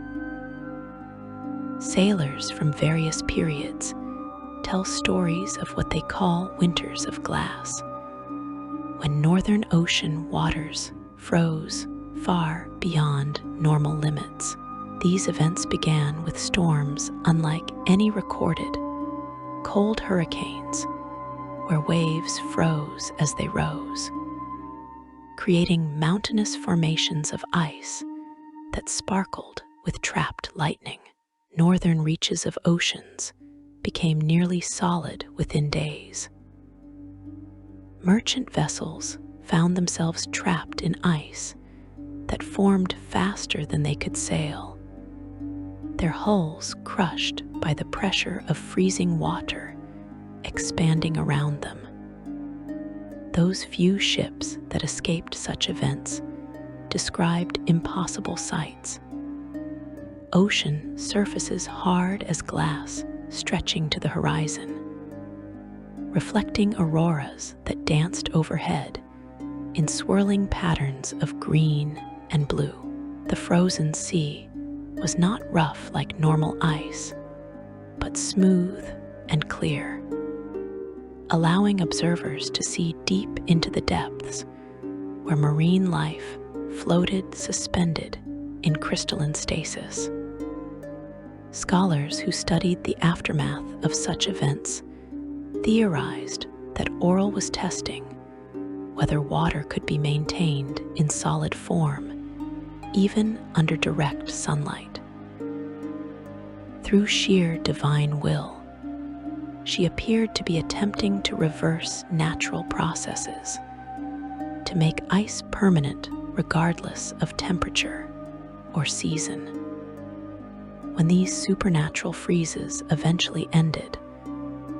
Sailors from various periods tell stories of what they call winters of glass, when northern ocean waters froze far beyond normal limits. These events began with storms unlike any recorded, cold hurricanes where waves froze as they rose, creating mountainous formations of ice that sparkled with trapped lightning. Northern reaches of oceans became nearly solid within days. Merchant vessels found themselves trapped in ice that formed faster than they could sail, their hulls crushed by the pressure of freezing water expanding around them. Those few ships that escaped such events described impossible sights. Ocean surfaces hard as glass stretching to the horizon, reflecting auroras that danced overhead in swirling patterns of green and blue. The frozen sea was not rough like normal ice, but smooth and clear, allowing observers to see deep into the depths where marine life floated suspended in crystalline stasis. Scholars who studied the aftermath of such events theorized that Auril was testing whether water could be maintained in solid form, even under direct sunlight. Through sheer divine will, she appeared to be attempting to reverse natural processes, to make ice permanent regardless of temperature or season. When these supernatural freezes eventually ended,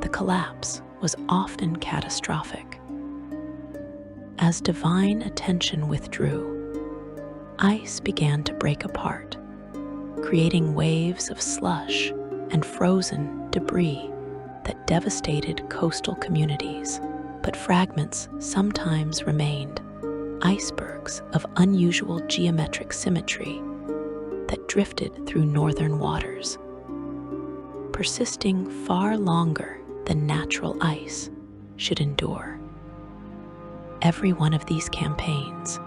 the collapse was often catastrophic. As divine attention withdrew, ice began to break apart, creating waves of slush and frozen debris that devastated coastal communities. But fragments sometimes remained, icebergs of unusual geometric symmetry that drifted through northern waters, persisting far longer than natural ice should endure. Every one of these campaigns,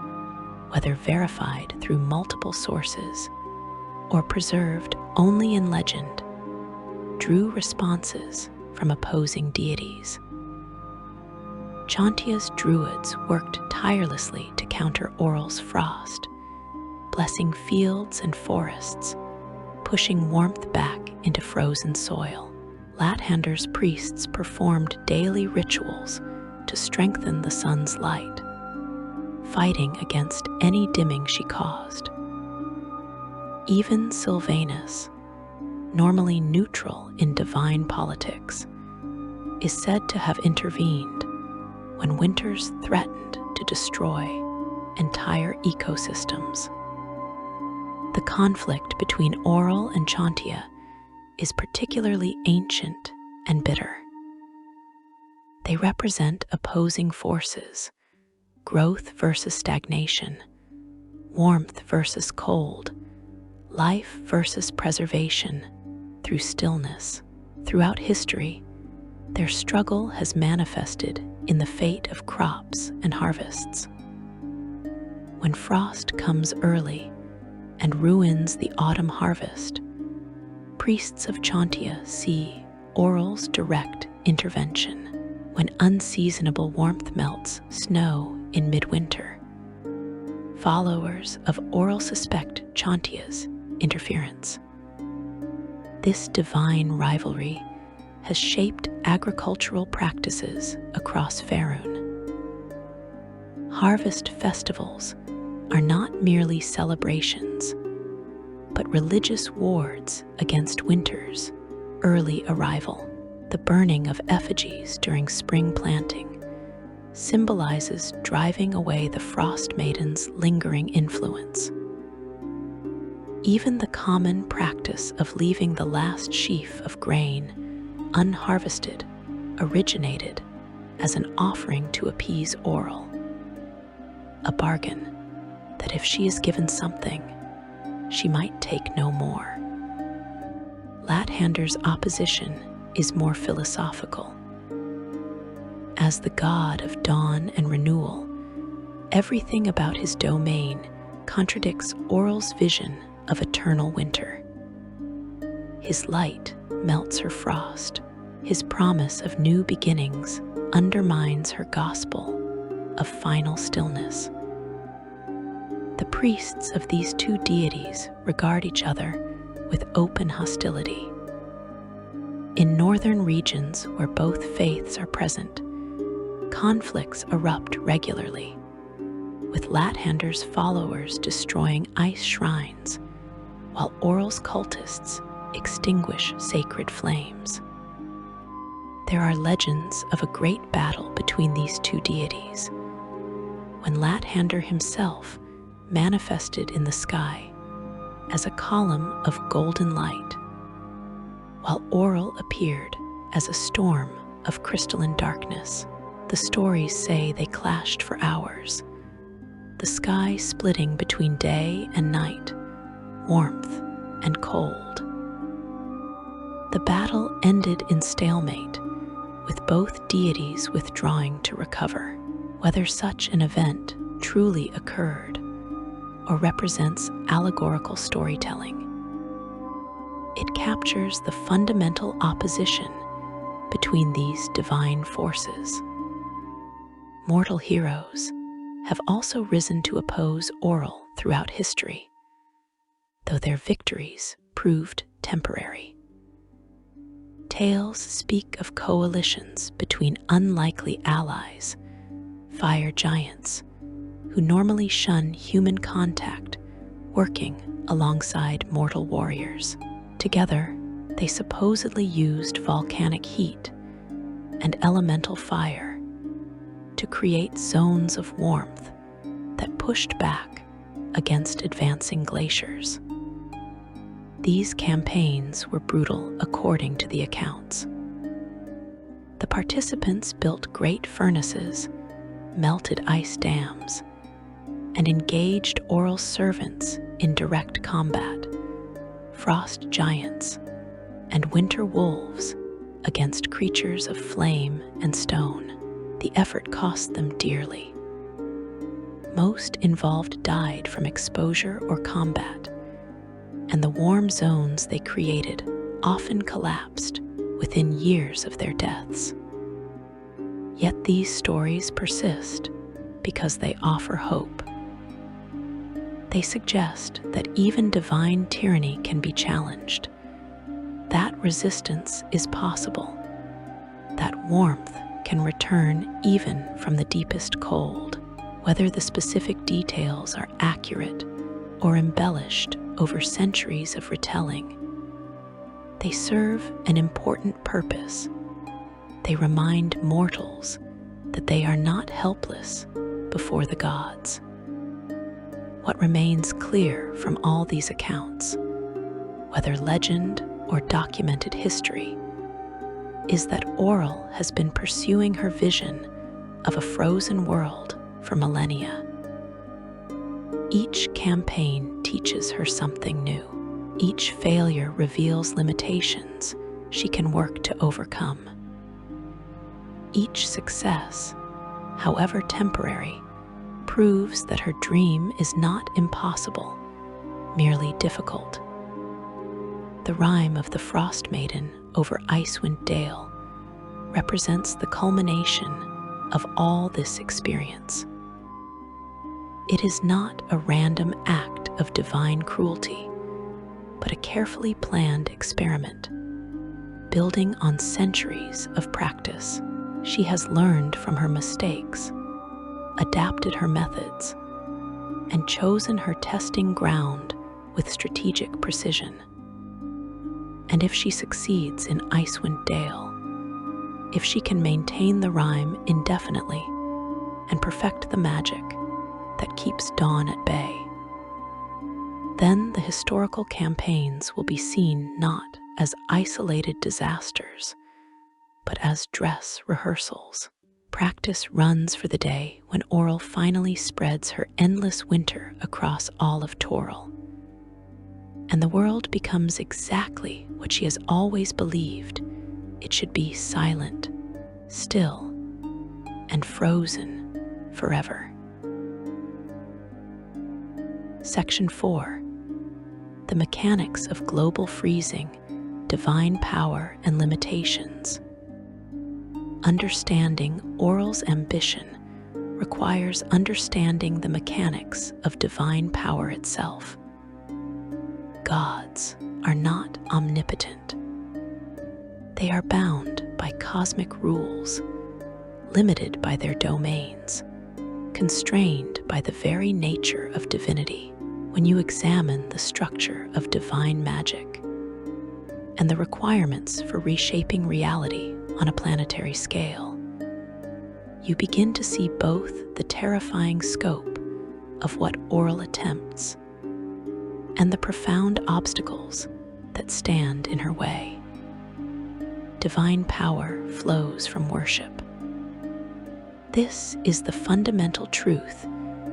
whether verified through multiple sources or preserved only in legend, drew responses from opposing deities. Chantia's druids worked tirelessly to counter Auril's frost, blessing fields and forests, pushing warmth back into frozen soil. Lathander's priests performed daily rituals to strengthen the sun's light, fighting against any dimming she caused. Even Sylvanus, normally neutral in divine politics, is said to have intervened when winters threatened to destroy entire ecosystems. The conflict between Auril and Chantia is particularly ancient and bitter. They represent opposing forces: growth versus stagnation, warmth versus cold, life versus preservation through stillness. Throughout history, their struggle has manifested in the fate of crops and harvests. When frost comes early and ruins the autumn harvest, priests of Chantia see Auril's direct intervention. When unseasonable warmth melts snow in midwinter, followers of Auril suspect Chantia's interference. This divine rivalry has shaped agricultural practices across Faerun. Harvest festivals are not merely celebrations, but religious wards against winters early arrival. The burning of effigies during spring planting symbolizes driving away the Frostmaiden's lingering influence. Even the common practice of leaving the last sheaf of grain unharvested originated as an offering to appease Auril, a bargain that if she is given something, she might take no more. Lathander's opposition is more philosophical. As the god of dawn and renewal, everything about his domain contradicts Auril's vision of eternal winter. His light melts her frost. His promise of new beginnings undermines her gospel of final stillness. The priests of these two deities regard each other with open hostility. In northern regions where both faiths are present, conflicts erupt regularly, with Lathander's followers destroying ice shrines, while Auril's cultists extinguish sacred flames. There are legends of a great battle between these two deities, when Lathander himself manifested in the sky as a column of golden light, while Auril appeared as a storm of crystalline darkness. The stories say they clashed for hours, the sky splitting between day and night, warmth and cold. The battle ended in stalemate, with both deities withdrawing to recover. Whether such an event truly occurred or represents allegorical storytelling, it captures the fundamental opposition between these divine forces. Mortal heroes have also risen to oppose Auril throughout history, though their victories proved temporary. Tales speak of coalitions between unlikely allies, fire giants, who normally shun human contact, working alongside mortal warriors. Together, they supposedly used volcanic heat and elemental fire to create zones of warmth that pushed back against advancing glaciers. These campaigns were brutal according to the accounts. The participants built great furnaces, melted ice dams, and engaged Auril's servants in direct combat, frost giants and winter wolves against creatures of flame and stone. The effort cost them dearly. Most involved died from exposure or combat, and the warm zones they created often collapsed within years of their deaths. Yet these stories persist because they offer hope. They suggest that even divine tyranny can be challenged, that resistance is possible, that warmth can return even from the deepest cold. Whether the specific details are accurate or embellished over centuries of retelling, they serve an important purpose. They remind mortals that they are not helpless before the gods. What remains clear from all these accounts, whether legend or documented history, is that Auril has been pursuing her vision of a frozen world for millennia. Each campaign teaches her something new. Each failure reveals limitations she can work to overcome. Each success, however temporary, proves that her dream is not impossible, merely difficult. The rhyme of the Frostmaiden over Icewind Dale represents the culmination of all this experience. It is not a random act of divine cruelty, but a carefully planned experiment, building on centuries of practice. She has learned from her mistakes, adapted her methods, and chosen her testing ground with strategic precision. And if she succeeds in Icewind Dale, if she can maintain the rhyme indefinitely and perfect the magic that keeps dawn at bay, then the historical campaigns will be seen not as isolated disasters, but as dress rehearsals. Practice runs for the day when Auril finally spreads her endless winter across all of Toril, and the world becomes exactly what she has always believed it should be: silent, still, and frozen forever. Section 4. The mechanics of global freezing, divine power, and limitations. Understanding Auril's ambition requires understanding the mechanics of divine power itself. Gods are not omnipotent. They are bound by cosmic rules, limited by their domains, constrained by the very nature of divinity. When you examine the structure of divine magic and the requirements for reshaping reality on a planetary scale, you begin to see both the terrifying scope of what Auril attempts and the profound obstacles that stand in her way. Divine power flows from worship. This is the fundamental truth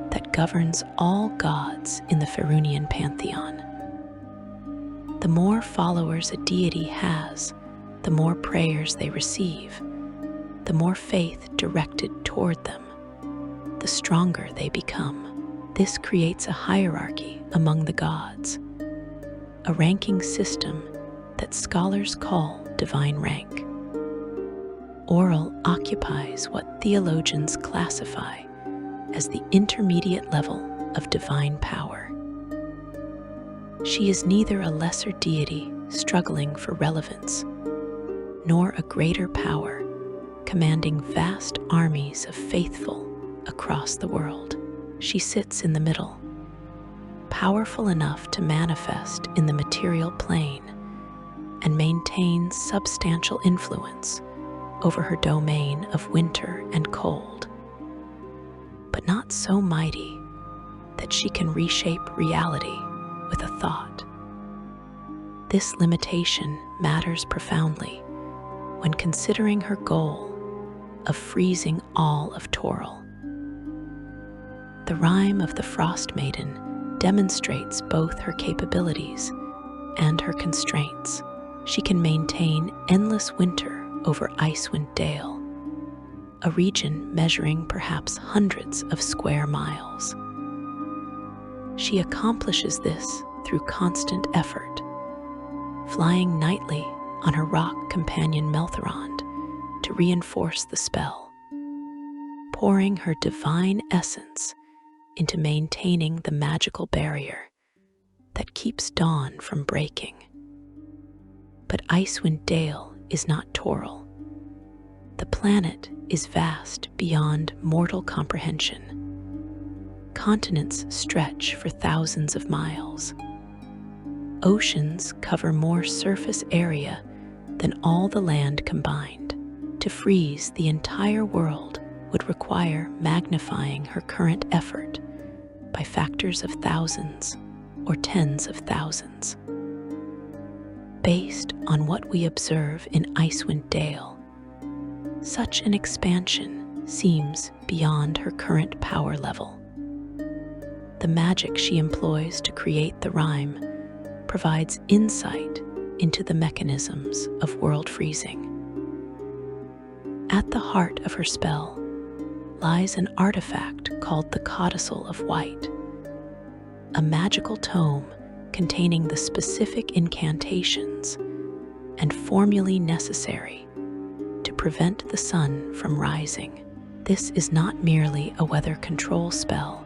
that governs all gods in the Ferunian pantheon. The more followers a deity has, the more prayers they receive, the more faith directed toward them, the stronger they become. This creates a hierarchy among the gods, a ranking system that scholars call divine rank. Auril occupies what theologians classify as the intermediate level of divine power. She is neither a lesser deity struggling for relevance, nor a greater power commanding vast armies of faithful across the world. She sits in the middle, powerful enough to manifest in the material plane and maintain substantial influence over her domain of winter and cold, but not so mighty that she can reshape reality with a thought. This limitation matters profoundly when considering her goal of freezing all of Toril. The rhyme of the Frostmaiden demonstrates both her capabilities and her constraints. She can maintain endless winter over Icewind Dale, a region measuring perhaps hundreds of square miles. She accomplishes this through constant effort, flying nightly on her rock companion Melthorond to reinforce the spell, pouring her divine essence into maintaining the magical barrier that keeps dawn from breaking. But Icewind Dale is not Toril. The planet is vast beyond mortal comprehension. Continents stretch for thousands of miles. Oceans cover more surface area than all the land combined. To freeze the entire world would require magnifying her current effort by factors of thousands or tens of thousands. Based on what we observe in Icewind Dale, such an expansion seems beyond her current power level. The magic she employs to create the rhyme provides insight into the mechanisms of world freezing. At the heart of her spell lies an artifact called the Codicil of White, a magical tome containing the specific incantations and formulae necessary to prevent the sun from rising. This is not merely a weather control spell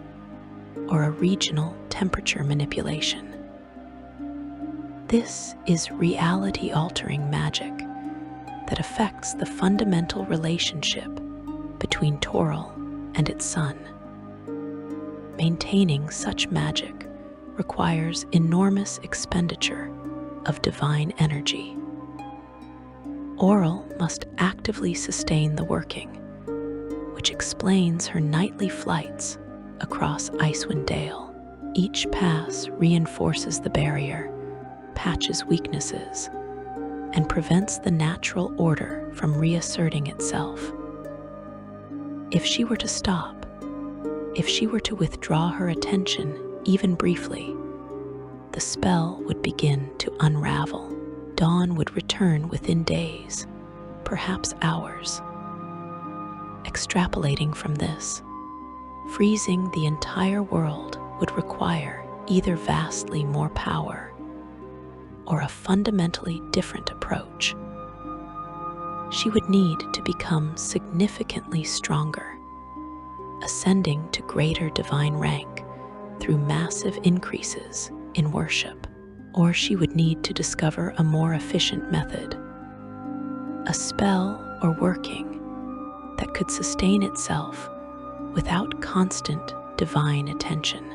or a regional temperature manipulation. This is reality-altering magic that affects the fundamental relationship between Toril and its sun. Maintaining such magic requires enormous expenditure of divine energy. Auril must actively sustain the working, which explains her nightly flights across Icewind Dale. Each pass reinforces the barrier, patches weaknesses, and prevents the natural order from reasserting itself. If she were to stop, if she were to withdraw her attention even briefly, the spell would begin to unravel. Dawn would return within days, perhaps hours. Extrapolating from this, freezing the entire world would require either vastly more power or a fundamentally different approach. She would need to become significantly stronger, ascending to greater divine rank through massive increases in worship, or she would need to discover a more efficient method, a spell or working that could sustain itself without constant divine attention.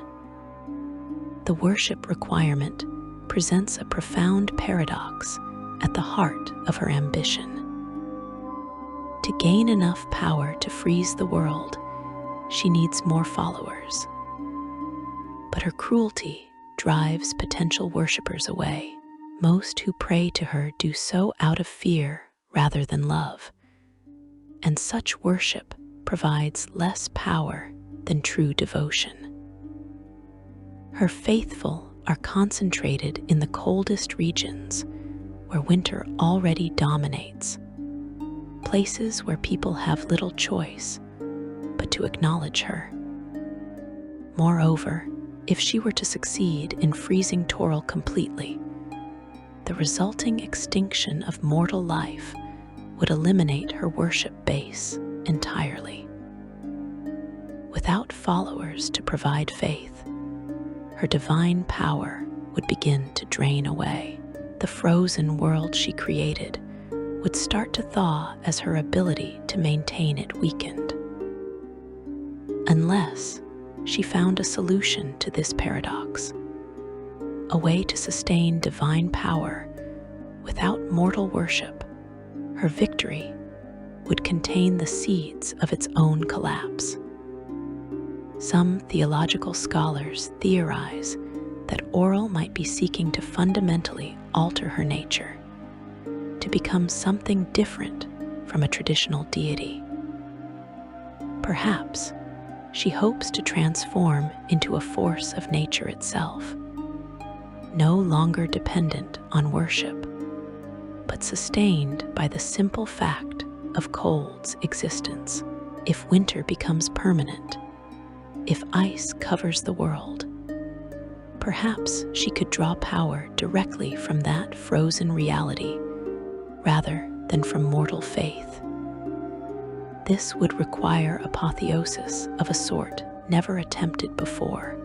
The worship requirement presents a profound paradox at the heart of her ambition. To gain enough power to freeze the world, she needs more followers. But her cruelty drives potential worshippers away. Most who pray to her do so out of fear rather than love, and such worship provides less power than true devotion. Her faithful are concentrated in the coldest regions where winter already dominates, places where people have little choice but to acknowledge her. Moreover, if she were to succeed in freezing Toril completely, the resulting extinction of mortal life would eliminate her worship base entirely. Without followers to provide faith, her divine power would begin to drain away. The frozen world she created would start to thaw as her ability to maintain it weakened. Unless she found a solution to this paradox, a way to sustain divine power without mortal worship, her victory would contain the seeds of its own collapse. Some theological scholars theorize that Auril might be seeking to fundamentally alter her nature, to become something different from a traditional deity. Perhaps she hopes to transform into a force of nature itself, no longer dependent on worship, but sustained by the simple fact of cold's existence. If winter becomes permanent, if ice covers the world, perhaps she could draw power directly from that frozen reality rather than from mortal faith. This would require apotheosis of a sort never attempted before,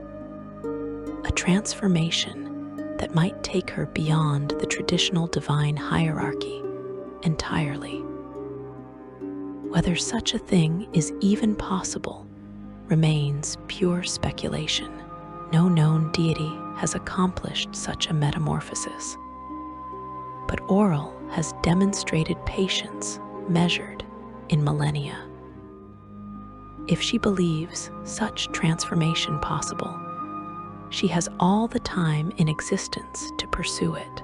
a transformation that might take her beyond the traditional divine hierarchy entirely. Whether such a thing is even possible remains pure speculation. No known deity has accomplished such a metamorphosis. But Auril has demonstrated patience measured in millennia. If she believes such transformation possible, she has all the time in existence to pursue it.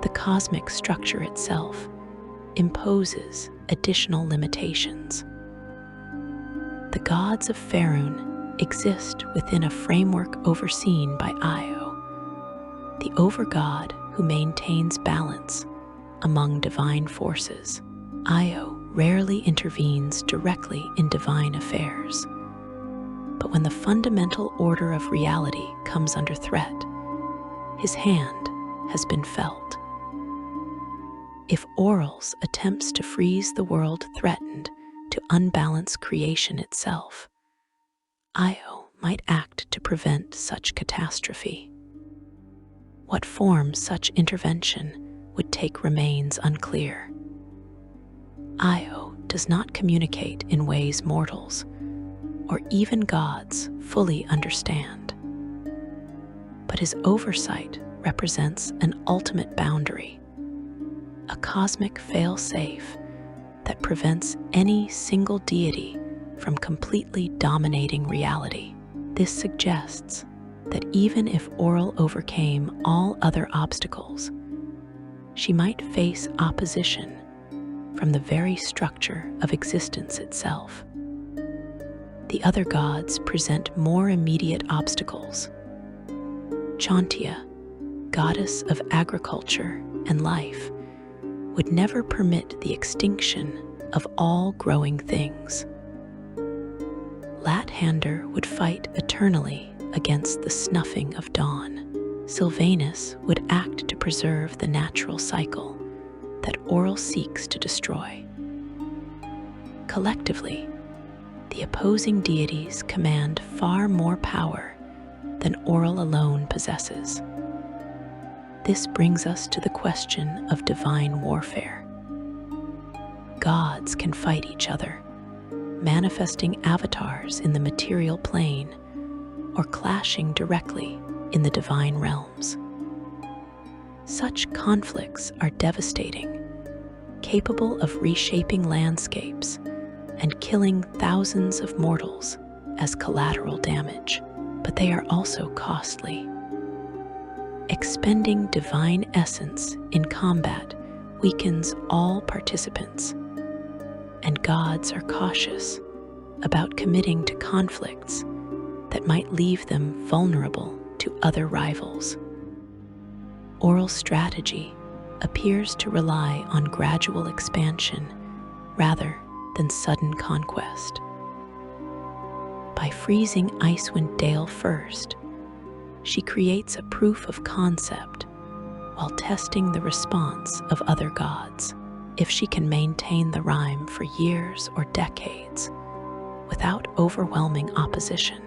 The cosmic structure itself imposes additional limitations. The gods of Faerun exist within a framework overseen by Io, the overgod who maintains balance among divine forces. Io rarely intervenes directly in divine affairs, but when the fundamental order of reality comes under threat, his hand has been felt. If Auril's attempts to freeze the world threatened to unbalance creation itself, Io might act to prevent such catastrophe. What form such intervention would take remains unclear. Io does not communicate in ways mortals or even gods fully understand, but his oversight represents an ultimate boundary, a cosmic fail-safe that prevents any single deity from completely dominating reality. This suggests that even if Auril overcame all other obstacles, she might face opposition from the very structure of existence itself. The other gods present more immediate obstacles. Chauntea, goddess of agriculture and life, would never permit the extinction of all growing things. Lathander would fight eternally against the snuffing of dawn. Sylvanus would act to preserve the natural cycle that Auril seeks to destroy. Collectively, the opposing deities command far more power than Auril alone possesses. This brings us to the question of divine warfare. Gods can fight each other, manifesting avatars in the material plane or clashing directly in the divine realms. Such conflicts are devastating, capable of reshaping landscapes and killing thousands of mortals as collateral damage, but they are also costly. Expending divine essence in combat weakens all participants, and gods are cautious about committing to conflicts that might leave them vulnerable to other rivals. Auril's strategy appears to rely on gradual expansion rather than sudden conquest. By freezing Icewind Dale first, she creates a proof of concept while testing the response of other gods. If she can maintain the rime for years or decades without overwhelming opposition,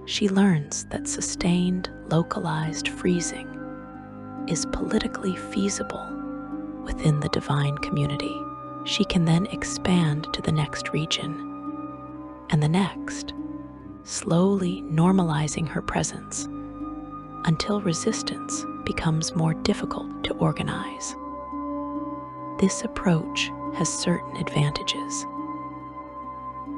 she learns that sustained, localized freezing is politically feasible within the divine community. She can then expand to the next region and the next, slowly normalizing her presence until resistance becomes more difficult to organize. This approach has certain advantages.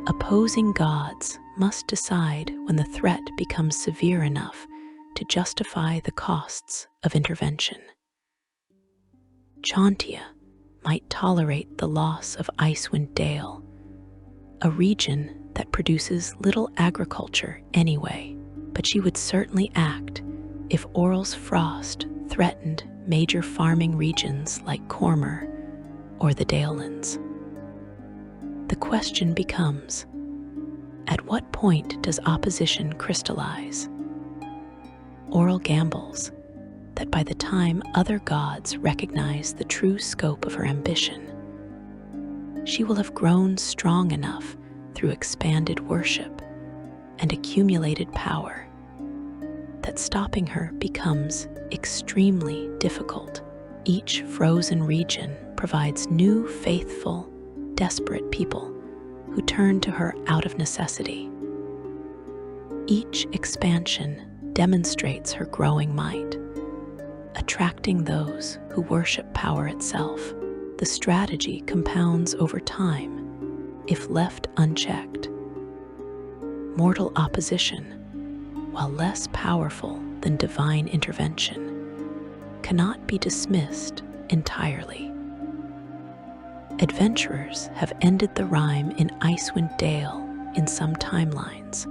Opposing gods must decide when the threat becomes severe enough to justify the costs of intervention. Chauntea might tolerate the loss of Icewind Dale, a region that produces little agriculture anyway, but she would certainly act if Auril's frost threatened major farming regions like Cormor or the Dalelands. The question becomes, at what point does opposition crystallize? Auril gambles that by the time other gods recognize the true scope of her ambition, she will have grown strong enough through expanded worship and accumulated power that stopping her becomes extremely difficult. Each frozen region provides new, faithful, desperate people who turn to her out of necessity. Each expansion demonstrates her growing might, attracting those who worship power itself. The strategy compounds over time if left unchecked. Mortal opposition, while less powerful than divine intervention, cannot be dismissed entirely. Adventurers have ended the rime in Icewind Dale in some timelines,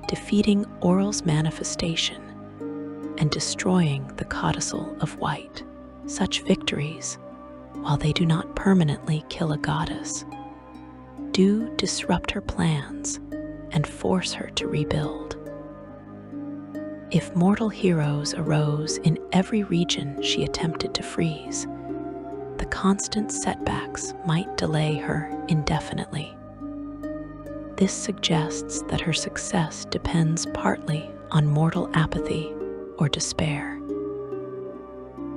defeating Auril's manifestation and destroying the codicil of white. Such victories, while they do not permanently kill a goddess, do disrupt her plans and force her to rebuild. If mortal heroes arose in every region she attempted to freeze, the constant setbacks might delay her indefinitely. This suggests that her success depends partly on mortal apathy or despair.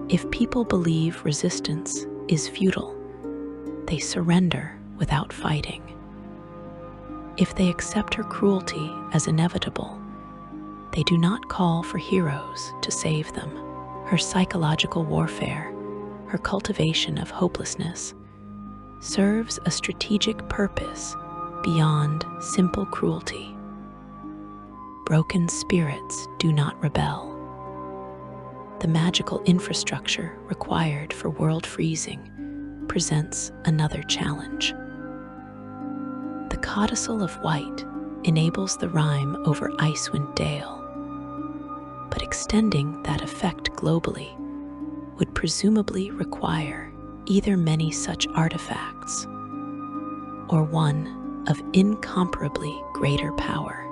If people believe resistance is futile, they surrender without fighting. If they accept her cruelty as inevitable, They do not call for heroes to save them. Her psychological warfare, her cultivation of hopelessness, serves a strategic purpose beyond simple cruelty. Broken spirits do not rebel. The magical infrastructure required for world freezing presents another challenge. The codicil of white enables the rime over Icewind Dale, but extending that effect globally would presumably require either many such artifacts or one of incomparably greater power.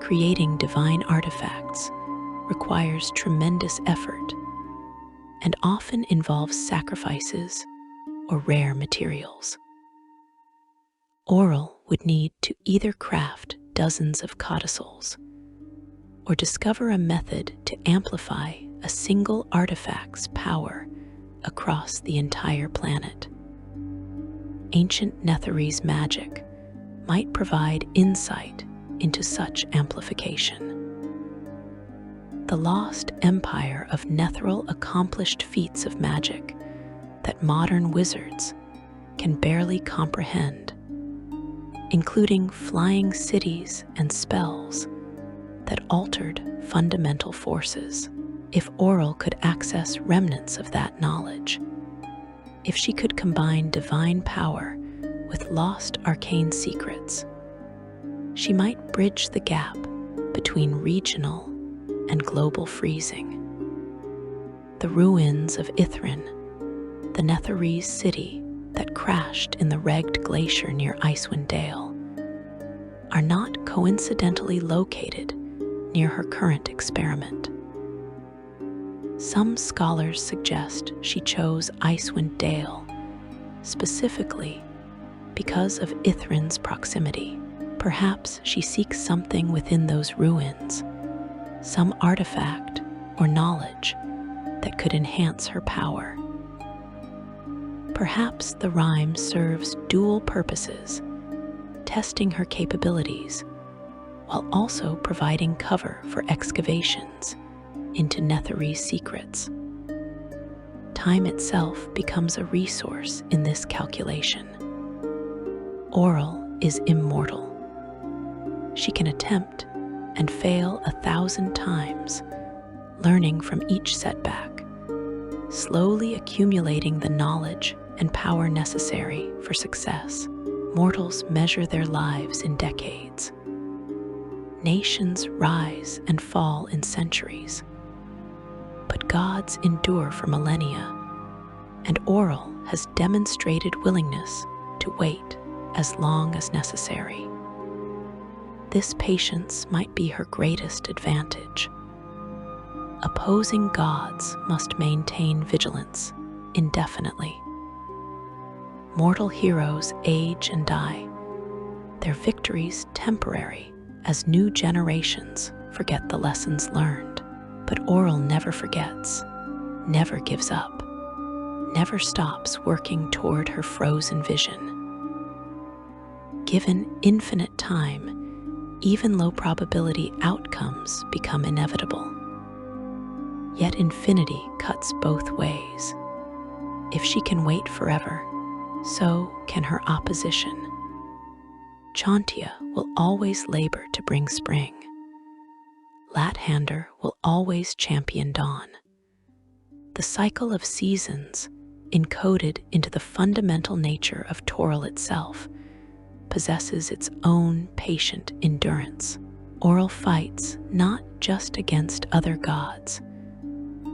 Creating divine artifacts requires tremendous effort and often involves sacrifices or rare materials. Auril would need to either craft dozens of codicils or discover a method to amplify a single artifact's power across the entire planet. Ancient Netherese magic might provide insight into such amplification. The lost empire of Netheril accomplished feats of magic that modern wizards can barely comprehend, including flying cities and spells that altered fundamental forces. If Auril could access remnants of that knowledge, if she could combine divine power with lost arcane secrets, she might bridge the gap between regional and global freezing. The ruins of Ithrin, the Netherese city that crashed in the Regged Glacier near Icewind Dale, are not coincidentally located near her current experiment. Some scholars suggest she chose Icewind Dale specifically because of Ithrin's proximity. Perhaps she seeks something within those ruins, some artifact or knowledge that could enhance her power. Perhaps the rime serves dual purposes, testing her capabilities while also providing cover for excavations into Netherese secrets. Time itself becomes a resource in this calculation. Auril is immortal. She can attempt and fail 1,000 times, learning from each setback, slowly accumulating the knowledge and power necessary for success. Mortals measure their lives in decades. Nations rise and fall in centuries. But gods endure for millennia, and Auril has demonstrated willingness to wait as long as necessary. This patience might be her greatest advantage. Opposing gods must maintain vigilance indefinitely. Mortal heroes age and die, their victories temporary as new generations forget the lessons learned. But Auril never forgets, never gives up, never stops working toward her frozen vision. Given infinite time, even low-probability outcomes become inevitable. Yet infinity cuts both ways. If she can wait forever, so can her opposition. Chauntea will always labor to bring spring. Lathander will always champion dawn. The cycle of seasons, encoded into the fundamental nature of Toril itself, possesses its own patient endurance. Auril fights not just against other gods,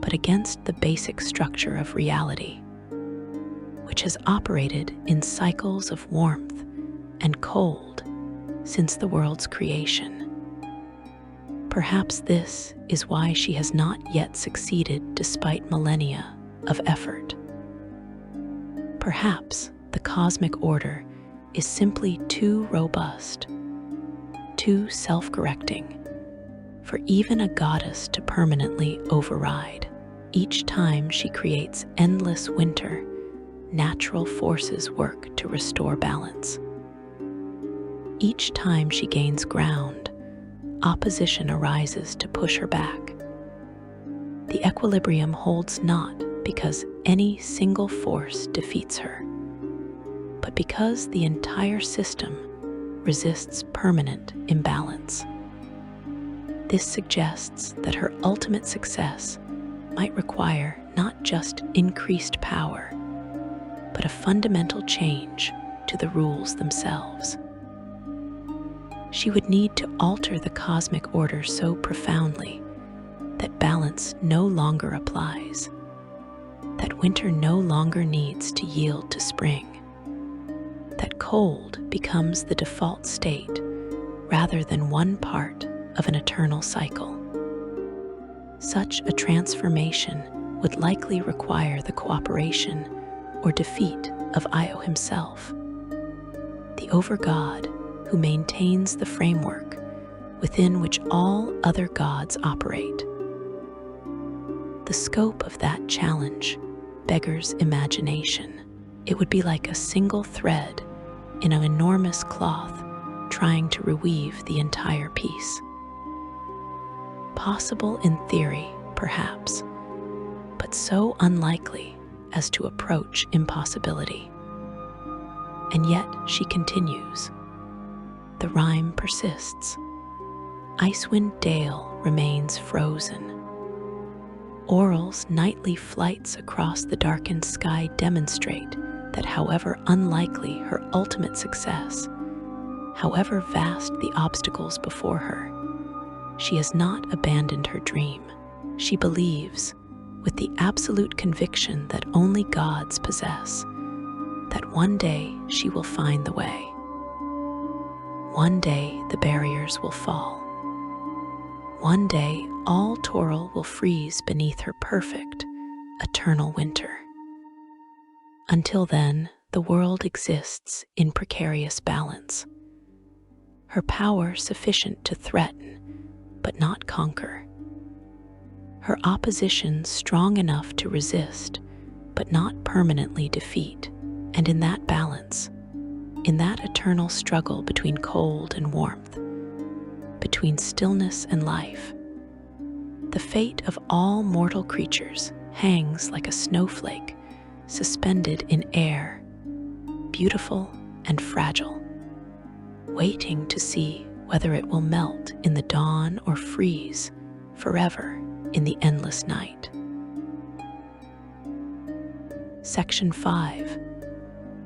but against the basic structure of reality, which has operated in cycles of warmth and cold since the world's creation. Perhaps this is why she has not yet succeeded despite millennia of effort. Perhaps the cosmic order is simply too robust, too self-correcting, for even a goddess to permanently override. Each time she creates endless winter, natural forces work to restore balance. Each time she gains ground, opposition arises to push her back. The equilibrium holds not because any single force defeats her, but because the entire system resists permanent imbalance. This suggests that her ultimate success might require not just increased power, but a fundamental change to the rules themselves. She would need to alter the cosmic order so profoundly that balance no longer applies, that winter no longer needs to yield to spring, that cold becomes the default state rather than one part of an eternal cycle. Such a transformation would likely require the cooperation or defeat of Io himself, the over-god who maintains the framework within which all other gods operate. The scope of that challenge beggars imagination. It would be like a single thread in an enormous cloth trying to reweave the entire piece. Possible in theory, perhaps, but so unlikely as to approach impossibility. And yet she continues. The rhyme persists. Icewind Dale remains frozen. Auril's nightly flights across the darkened sky demonstrate that however unlikely her ultimate success, however vast the obstacles before her, she has not abandoned her dream. She believes, with the absolute conviction that only gods possess, that one day she will find the way. One day the barriers will fall. One day all Toril will freeze beneath her perfect, eternal winter. Until then, the world exists in precarious balance. Her power sufficient to threaten, but not conquer. Her opposition strong enough to resist, but not permanently defeat. And in that balance, in that eternal struggle between cold and warmth, between stillness and life, the fate of all mortal creatures hangs like a snowflake suspended in air, beautiful and fragile, waiting to see whether it will melt in the dawn or freeze forever in the endless night. Section 5.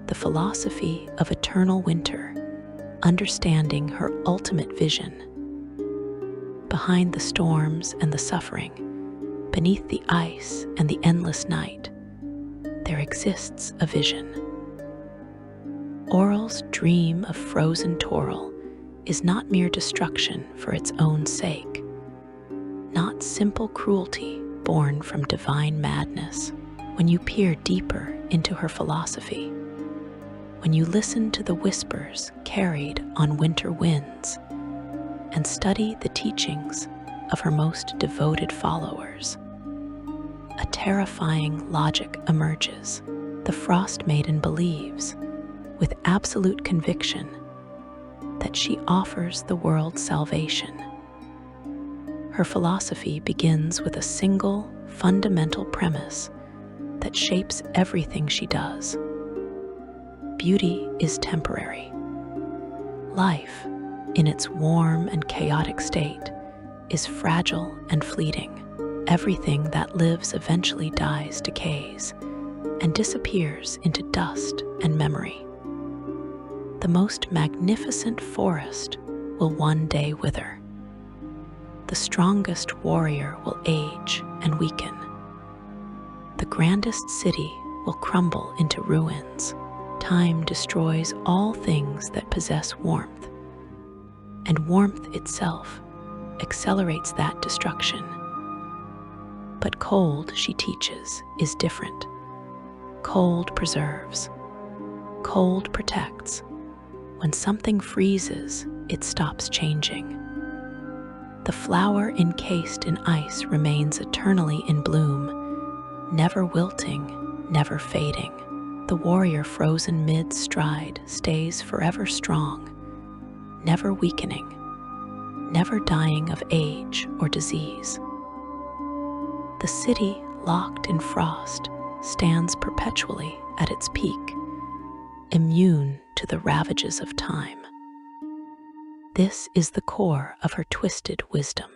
The philosophy of eternal winter, understanding her ultimate vision. Behind the storms and the suffering, beneath the ice and the endless night, there exists a vision. Auril's dream of frozen Toril is not mere destruction for its own sake, not simple cruelty born from divine madness. When you peer deeper into her philosophy, when you listen to the whispers carried on winter winds, and study the teachings of her most devoted followers, a terrifying logic emerges. The Frostmaiden believes, with absolute conviction, that she offers the world salvation. Her philosophy begins with a single, fundamental premise that shapes everything she does. Beauty is temporary. Life, in its warm and chaotic state, is fragile and fleeting. Everything that lives eventually dies, decays, and disappears into dust and memory. The most magnificent forest will one day wither. The strongest warrior will age and weaken. The grandest city will crumble into ruins. Time destroys all things that possess warmth, and warmth itself accelerates that destruction. But cold, she teaches, is different. Cold preserves. Cold protects. When something freezes, it stops changing. The flower encased in ice remains eternally in bloom, never wilting, never fading. The warrior frozen mid-stride stays forever strong, never weakening, never dying of age or disease. The city, locked in frost, stands perpetually at its peak, immune to the ravages of time. This is the core of her twisted wisdom.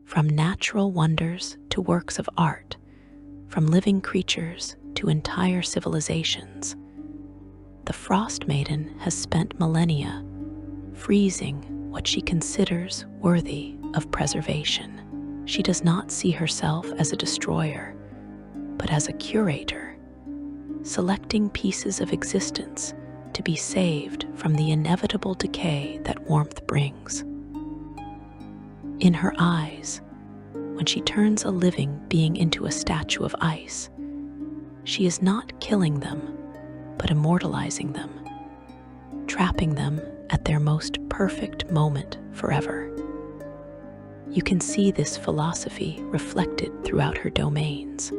From natural wonders to works of art, from living creatures to entire civilizations, the Frostmaiden has spent millennia freezing what she considers worthy of preservation. She does not see herself as a destroyer, but as a curator, selecting pieces of existence to be saved from the inevitable decay that warmth brings. In her eyes, when she turns a living being into a statue of ice, she is not killing them, but immortalizing them, trapping them at their most perfect moment forever. You can see this philosophy reflected throughout her domains.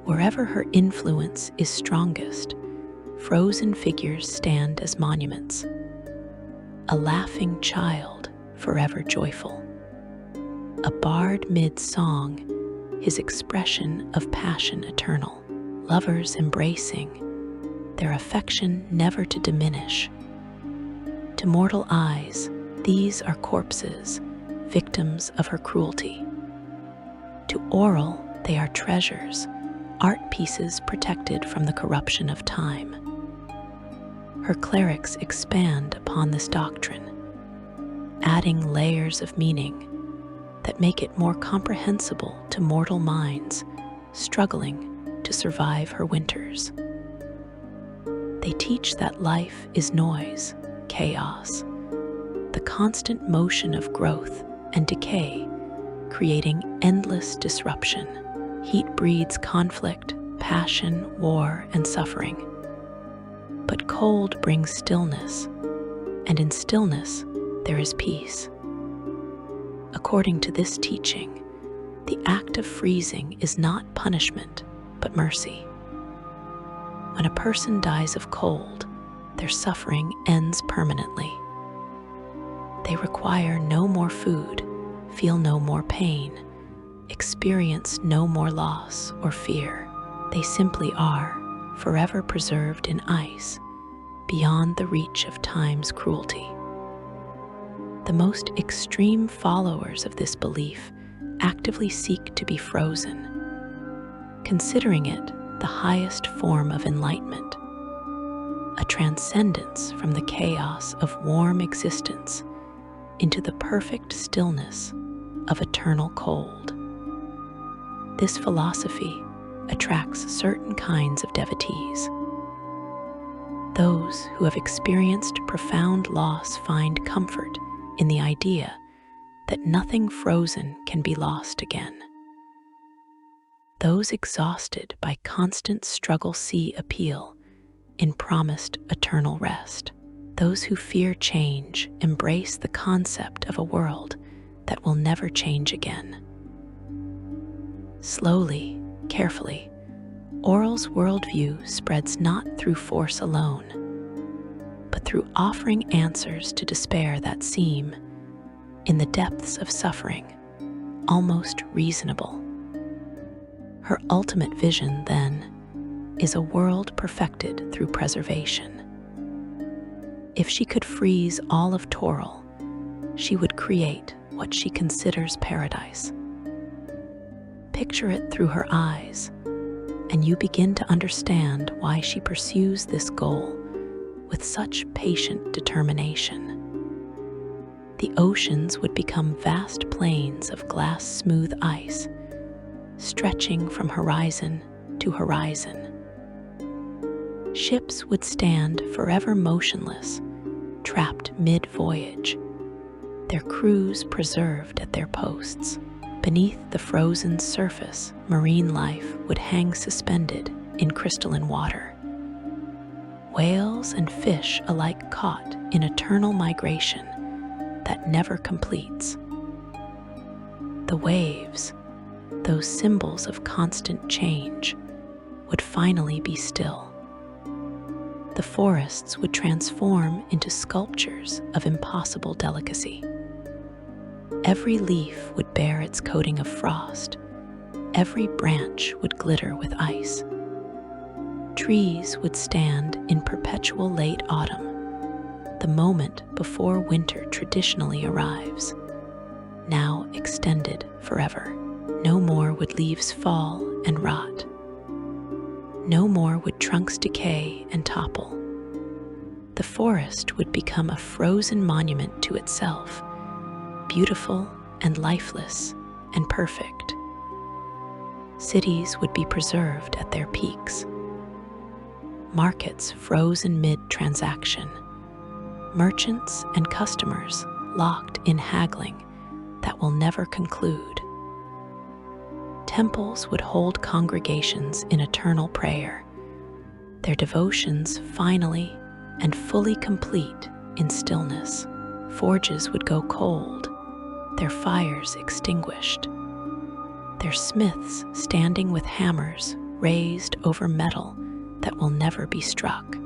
Wherever her influence is strongest, frozen figures stand as monuments, a laughing child forever joyful, a bard mid-song, his expression of passion eternal, lovers embracing, their affection never to diminish. To mortal eyes, these are corpses, victims of her cruelty. To Auril, they are treasures, art pieces protected from the corruption of time. Her clerics expand upon this doctrine, adding layers of meaning that make it more comprehensible to mortal minds struggling to survive her winters. They teach that life is noise, chaos, the constant motion of growth and decay, creating endless disruption. Heat breeds conflict, passion, war, and suffering. But cold brings stillness, and in stillness there is peace. According to this teaching, the act of freezing is not punishment, but mercy. When a person dies of cold, their suffering ends permanently. They require no more food, feel no more pain, experience no more loss or fear. They simply are forever preserved in ice, beyond the reach of time's cruelty. The most extreme followers of this belief actively seek to be frozen, considering it the highest form of enlightenment, a transcendence from the chaos of warm existence into the perfect stillness of eternal cold. This philosophy attracts certain kinds of devotees. Those who have experienced profound loss find comfort in the idea that nothing frozen can be lost again. Those exhausted by constant struggle see appeal in promised eternal rest. Those who fear change embrace the concept of a world that will never change again. Slowly, carefully, Auril's worldview spreads not through force alone, but through offering answers to despair that seem, in the depths of suffering, almost reasonable. Her ultimate vision, then, is a world perfected through preservation. If she could freeze all of Toril, she would create what she considers paradise. Picture it through her eyes, and you begin to understand why she pursues this goal with such patient determination. The oceans would become vast plains of glass-smooth ice, stretching from horizon to horizon. Ships would stand forever motionless, trapped mid-voyage, their crews preserved at their posts. Beneath the frozen surface, marine life would hang suspended in crystalline water. Whales and fish alike caught in eternal migration that never completes. The waves, those symbols of constant change, would finally be still. The forests would transform into sculptures of impossible delicacy. Every leaf would bear its coating of frost. Every branch would glitter with ice. Trees would stand in perpetual late autumn, the moment before winter traditionally arrives, now extended forever. No more would leaves fall and rot. No more would trunks decay and topple. The forest would become a frozen monument to itself, beautiful and lifeless and perfect. Cities would be preserved at their peaks. Markets frozen mid-transaction. Merchants and customers locked in haggling that will never conclude. Temples would hold congregations in eternal prayer, their devotions finally and fully complete in stillness. Forges would go cold, their fires extinguished, their smiths standing with hammers raised over metal that will never be struck.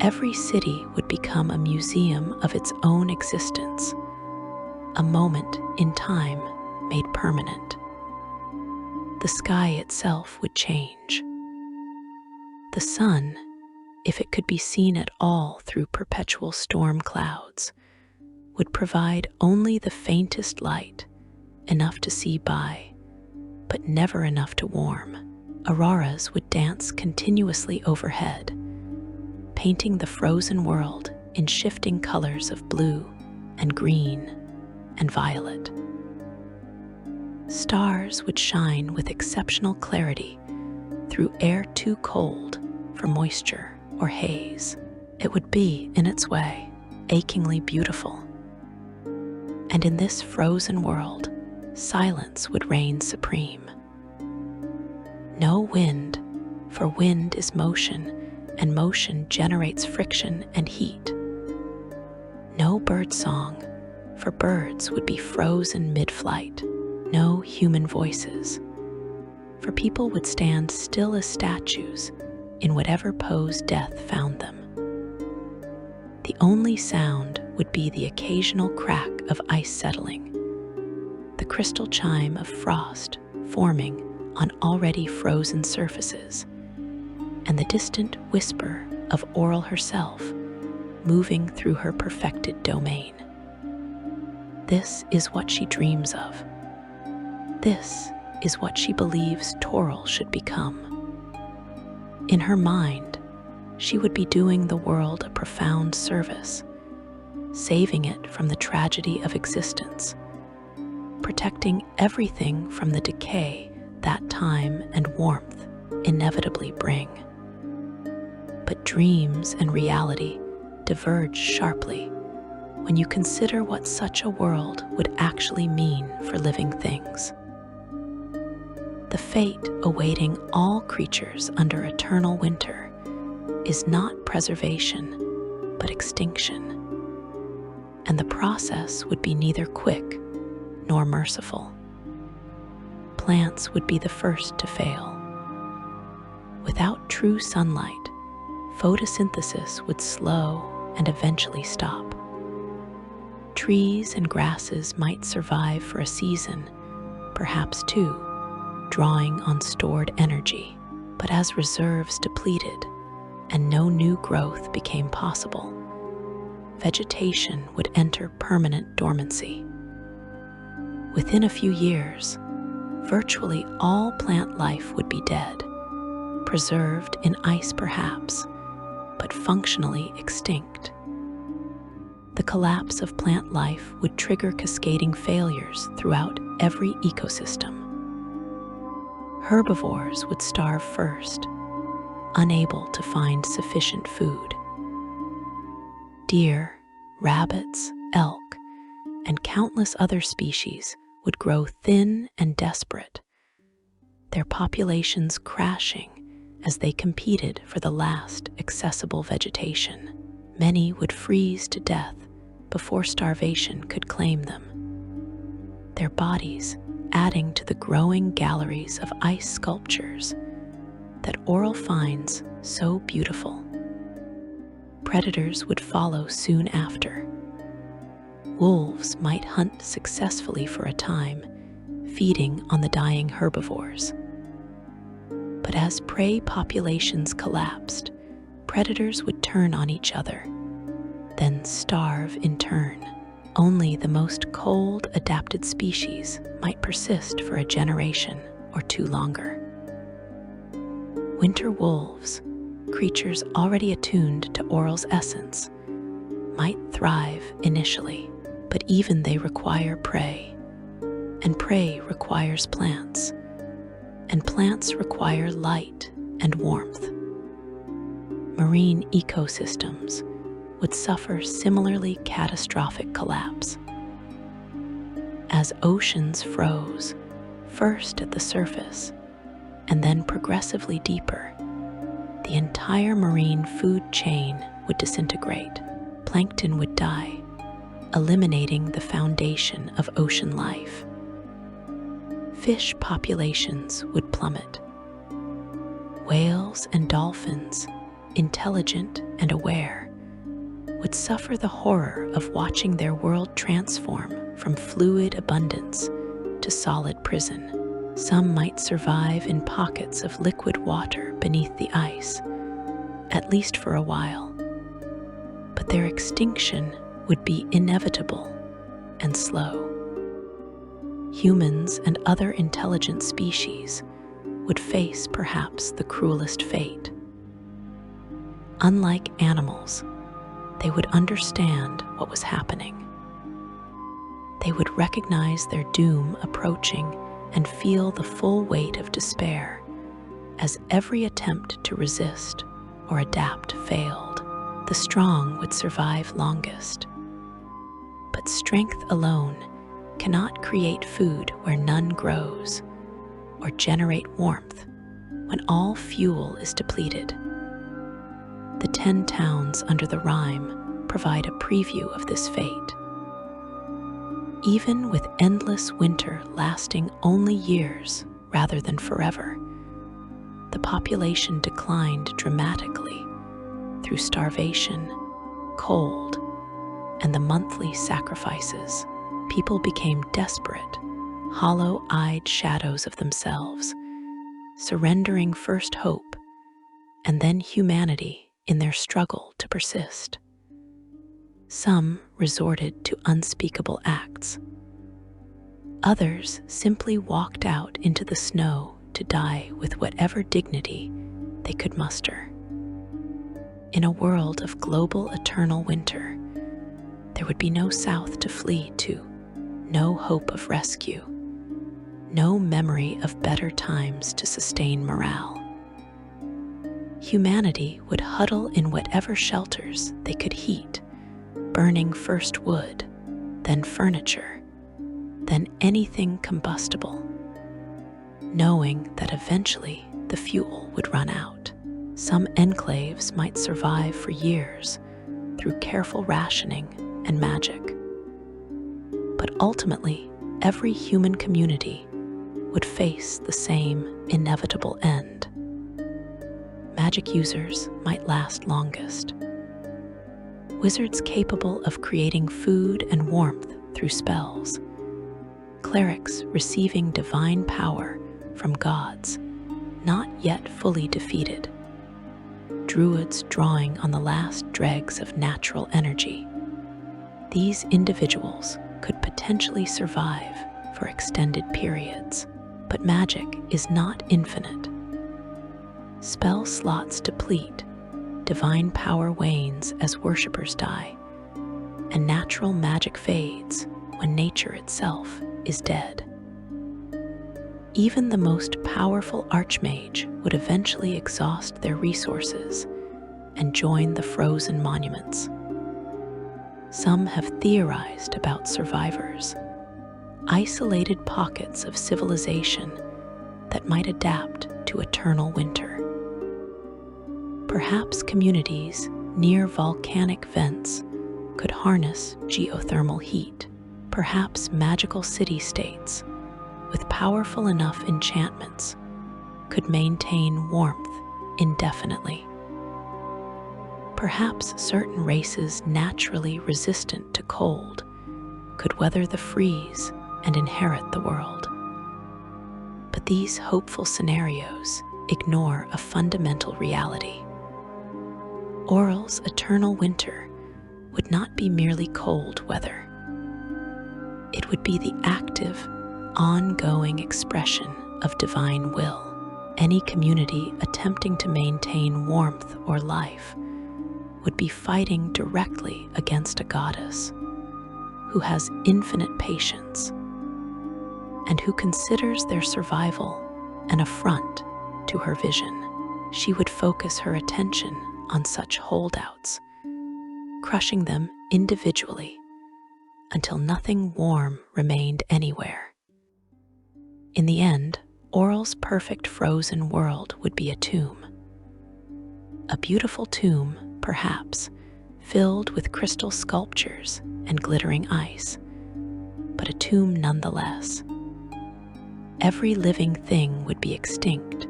Every city would become a museum of its own existence, a moment in time made permanent. The sky itself would change. The sun, if it could be seen at all through perpetual storm clouds, would provide only the faintest light, enough to see by, but never enough to warm. Auroras would dance continuously overhead, painting the frozen world in shifting colors of blue and green and violet. Stars would shine with exceptional clarity through air too cold for moisture or haze. It would be, in its way, achingly beautiful. And in this frozen world, silence would reign supreme. No wind, for wind is motion, and motion generates friction and heat. No bird song, for birds would be frozen mid-flight. No human voices, for people would stand still as statues in whatever pose death found them. The only sound would be the occasional crack of ice settling, the crystal chime of frost forming on already frozen surfaces, and the distant whisper of Auril herself moving through her perfected domain. This is what she dreams of. This is what she believes Auril should become. In her mind, she would be doing the world a profound service, saving it from the tragedy of existence, protecting everything from the decay that time and warmth inevitably bring. But dreams and reality diverge sharply when you consider what such a world would actually mean for living things. The fate awaiting all creatures under eternal winter is not preservation, but extinction. And the process would be neither quick nor merciful. Plants would be the first to fail. Without true sunlight, photosynthesis would slow and eventually stop. Trees and grasses might survive for a season, perhaps two, drawing on stored energy, but as reserves depleted and no new growth became possible, vegetation would enter permanent dormancy. Within a few years, virtually all plant life would be dead, preserved in ice perhaps, but functionally extinct. The collapse of plant life would trigger cascading failures throughout every ecosystem. Herbivores would starve first, unable to find sufficient food. Deer, rabbits, elk, and countless other species would grow thin and desperate, their populations crashing as they competed for the last accessible vegetation. Many would freeze to death before starvation could claim them, their bodies adding to the growing galleries of ice sculptures that Auril finds so beautiful. Predators would follow soon after. Wolves might hunt successfully for a time, feeding on the dying herbivores. But as prey populations collapsed, predators would turn on each other, then starve in turn. Only the most cold, adapted species might persist for a generation or two longer. Winter wolves, creatures already attuned to Auril's essence, might thrive initially, but even they require prey, and prey requires plants, and plants require light and warmth. Marine ecosystems would suffer similarly catastrophic collapse. As oceans froze, first at the surface and then progressively deeper, the entire marine food chain would disintegrate. Plankton would die, eliminating the foundation of ocean life. Fish populations would plummet. Whales and dolphins, intelligent and aware, would suffer the horror of watching their world transform from fluid abundance to solid prison. Some might survive in pockets of liquid water beneath the ice, at least for a while. But their extinction would be inevitable and slow. Humans and other intelligent species would face perhaps the cruelest fate. Unlike animals, they would understand what was happening. They would recognize their doom approaching and feel the full weight of despair as every attempt to resist or adapt failed. The strong would survive longest. But strength alone cannot create food where none grows, or generate warmth when all fuel is depleted. The 10 towns under the rime provide a preview of this fate. Even with endless winter lasting only years rather than forever, the population declined dramatically through starvation, cold, and the monthly sacrifices. People became desperate, hollow-eyed shadows of themselves, surrendering first hope and then humanity in their struggle to persist. Some resorted to unspeakable acts. Others simply walked out into the snow to die with whatever dignity they could muster. In a world of global eternal winter, there would be no south to flee to, no hope of rescue, no memory of better times to sustain morale. Humanity would huddle in whatever shelters they could heat, burning first wood, then furniture, then anything combustible, knowing that eventually the fuel would run out. Some enclaves might survive for years through careful rationing and magic. But ultimately, every human community would face the same inevitable end. Magic users might last longest. Wizards capable of creating food and warmth through spells. Clerics receiving divine power from gods, not yet fully defeated. Druids drawing on the last dregs of natural energy. These individuals could potentially survive for extended periods, but magic is not infinite. Spell slots deplete, divine power wanes as worshippers die, and natural magic fades when nature itself is dead. Even the most powerful archmage would eventually exhaust their resources and join the frozen monuments. Some have theorized about survivors, isolated pockets of civilization that might adapt to eternal winter. Perhaps communities near volcanic vents could harness geothermal heat, perhaps magical city-states with powerful enough enchantments could maintain warmth indefinitely. Perhaps certain races naturally resistant to cold could weather the freeze and inherit the world. But these hopeful scenarios ignore a fundamental reality. Auril's eternal winter would not be merely cold weather. It would be the active, ongoing expression of divine will. Any community attempting to maintain warmth or life would be fighting directly against a goddess who has infinite patience and who considers their survival an affront to her vision. She would focus her attention on such holdouts, crushing them individually until nothing warm remained anywhere. In the end, Auril's perfect frozen world would be a tomb. A beautiful tomb, perhaps, filled with crystal sculptures and glittering ice, but a tomb nonetheless. Every living thing would be extinct,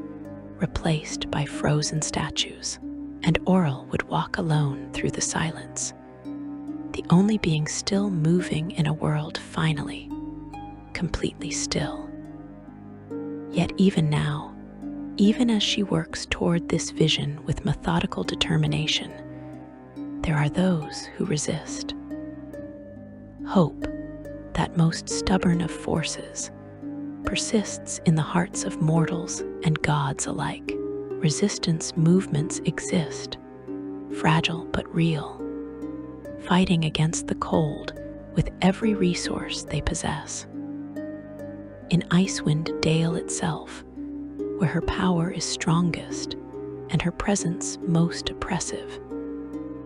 replaced by frozen statues, and Auril would walk alone through the silence, the only being still moving in a world finally, completely still. Yet even now, even as she works toward this vision with methodical determination, there are those who resist. Hope, that most stubborn of forces, persists in the hearts of mortals and gods alike. Resistance movements exist, fragile but real, fighting against the cold with every resource they possess. In Icewind Dale itself, where her power is strongest and her presence most oppressive,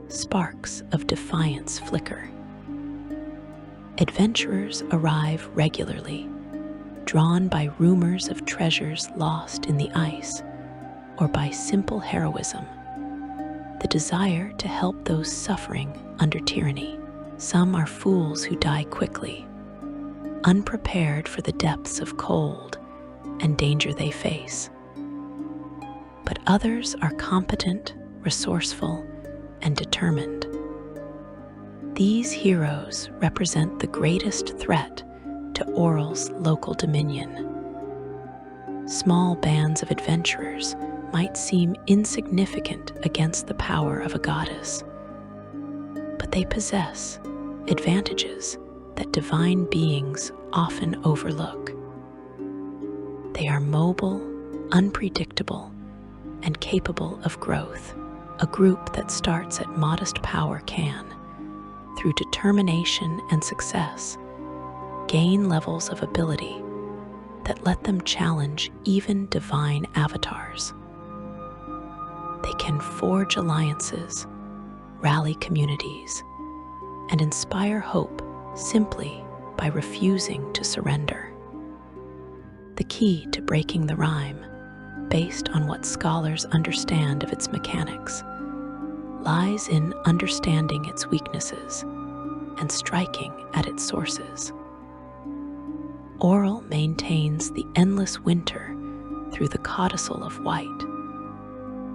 sparks of defiance flicker. Adventurers arrive regularly, drawn by rumors of treasures lost in the ice, or by simple heroism, the desire to help those suffering under tyranny. Some are fools who die quickly, unprepared for the depths of cold and danger they face. But others are competent, resourceful, and determined. These heroes represent the greatest threat to Auril's local dominion. Small bands of adventurers might seem insignificant against the power of a goddess, but they possess advantages that divine beings often overlook. They are mobile, unpredictable, and capable of growth. A group that starts at modest power can, through determination and success, gain levels of ability that let them challenge even divine avatars. They can forge alliances, rally communities, and inspire hope simply by refusing to surrender. The key to breaking the rhyme, based on what scholars understand of its mechanics, lies in understanding its weaknesses and striking at its sources. Auril maintains the endless winter through the codicil of white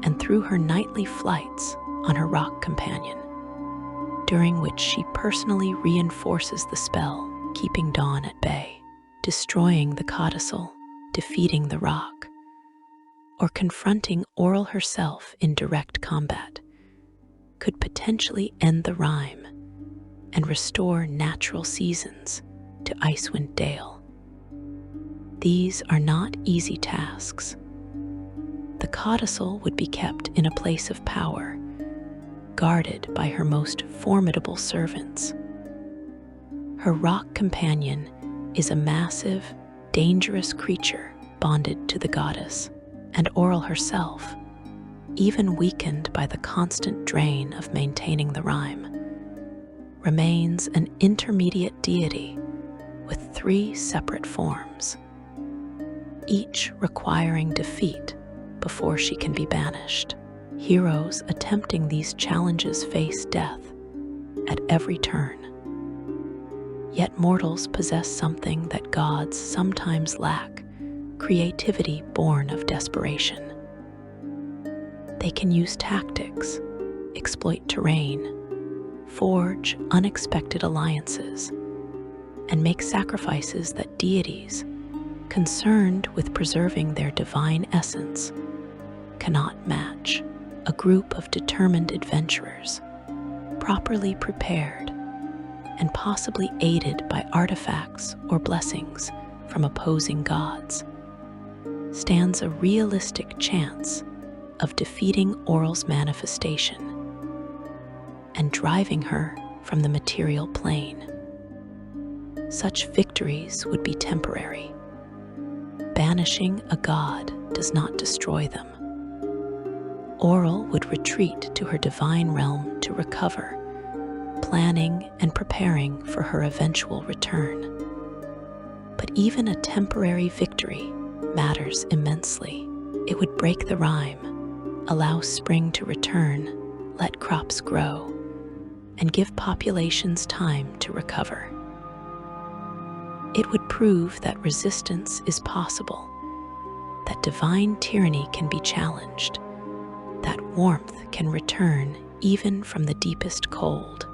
and through her nightly flights on her rock companion, during which she personally reinforces the spell, keeping dawn at bay. Destroying the codicil, defeating the rock, or confronting Auril herself in direct combat could potentially end the rhyme and restore natural seasons to Icewind Dale. These are not easy tasks. The codicil would be kept in a place of power, guarded by her most formidable servants. Her rock companion is a massive, dangerous creature bonded to the goddess, and Auril herself, even weakened by the constant drain of maintaining the rhyme, remains an intermediate deity with 3 separate forms, each requiring defeat before she can be banished. Heroes attempting these challenges face death at every turn. Yet mortals possess something that gods sometimes lack: creativity born of desperation. They can use tactics, exploit terrain, forge unexpected alliances, and make sacrifices that deities, concerned with preserving their divine essence, cannot match. A group of determined adventurers, properly prepared and possibly aided by artifacts or blessings from opposing gods, stands a realistic chance of defeating Auril's manifestation and driving her from the material plane. Such victories would be temporary. Banishing a god does not destroy them. Auril would retreat to her divine realm to recover, planning and preparing for her eventual return. But even a temporary victory matters immensely. It would break the rhyme, allow spring to return, let crops grow, and give populations time to recover. It would prove that resistance is possible, that divine tyranny can be challenged, that warmth can return even from the deepest cold.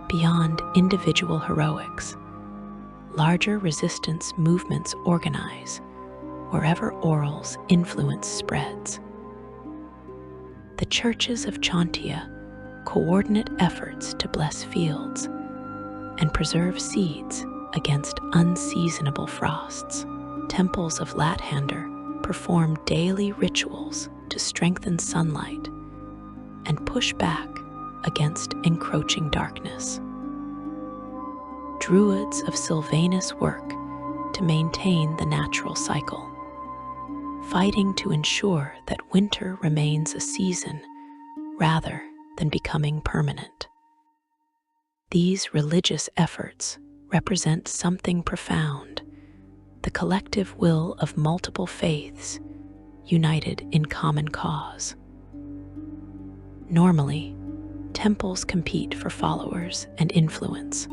Beyond individual heroics, larger resistance movements organize wherever Auril's influence spreads. The churches of Chauntea coordinate efforts to bless fields and preserve seeds against unseasonable frosts. Temples of Lathander perform daily rituals to strengthen sunlight and push back against encroaching darkness. Druids of Sylvanus work to maintain the natural cycle, fighting to ensure that winter remains a season rather than becoming permanent. These religious efforts represent something profound, the collective will of multiple faiths united in common cause. Normally, temples compete for followers and influence,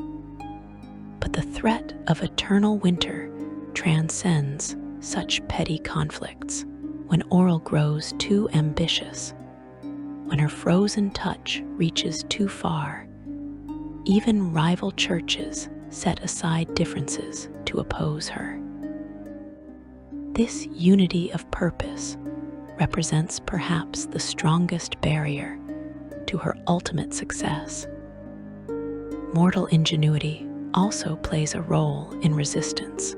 but the threat of eternal winter transcends such petty conflicts. When Auril grows too ambitious, when her frozen touch reaches too far, even rival churches set aside differences to oppose her. This unity of purpose represents perhaps the strongest barrier to her ultimate success. Mortal ingenuity also plays a role in resistance.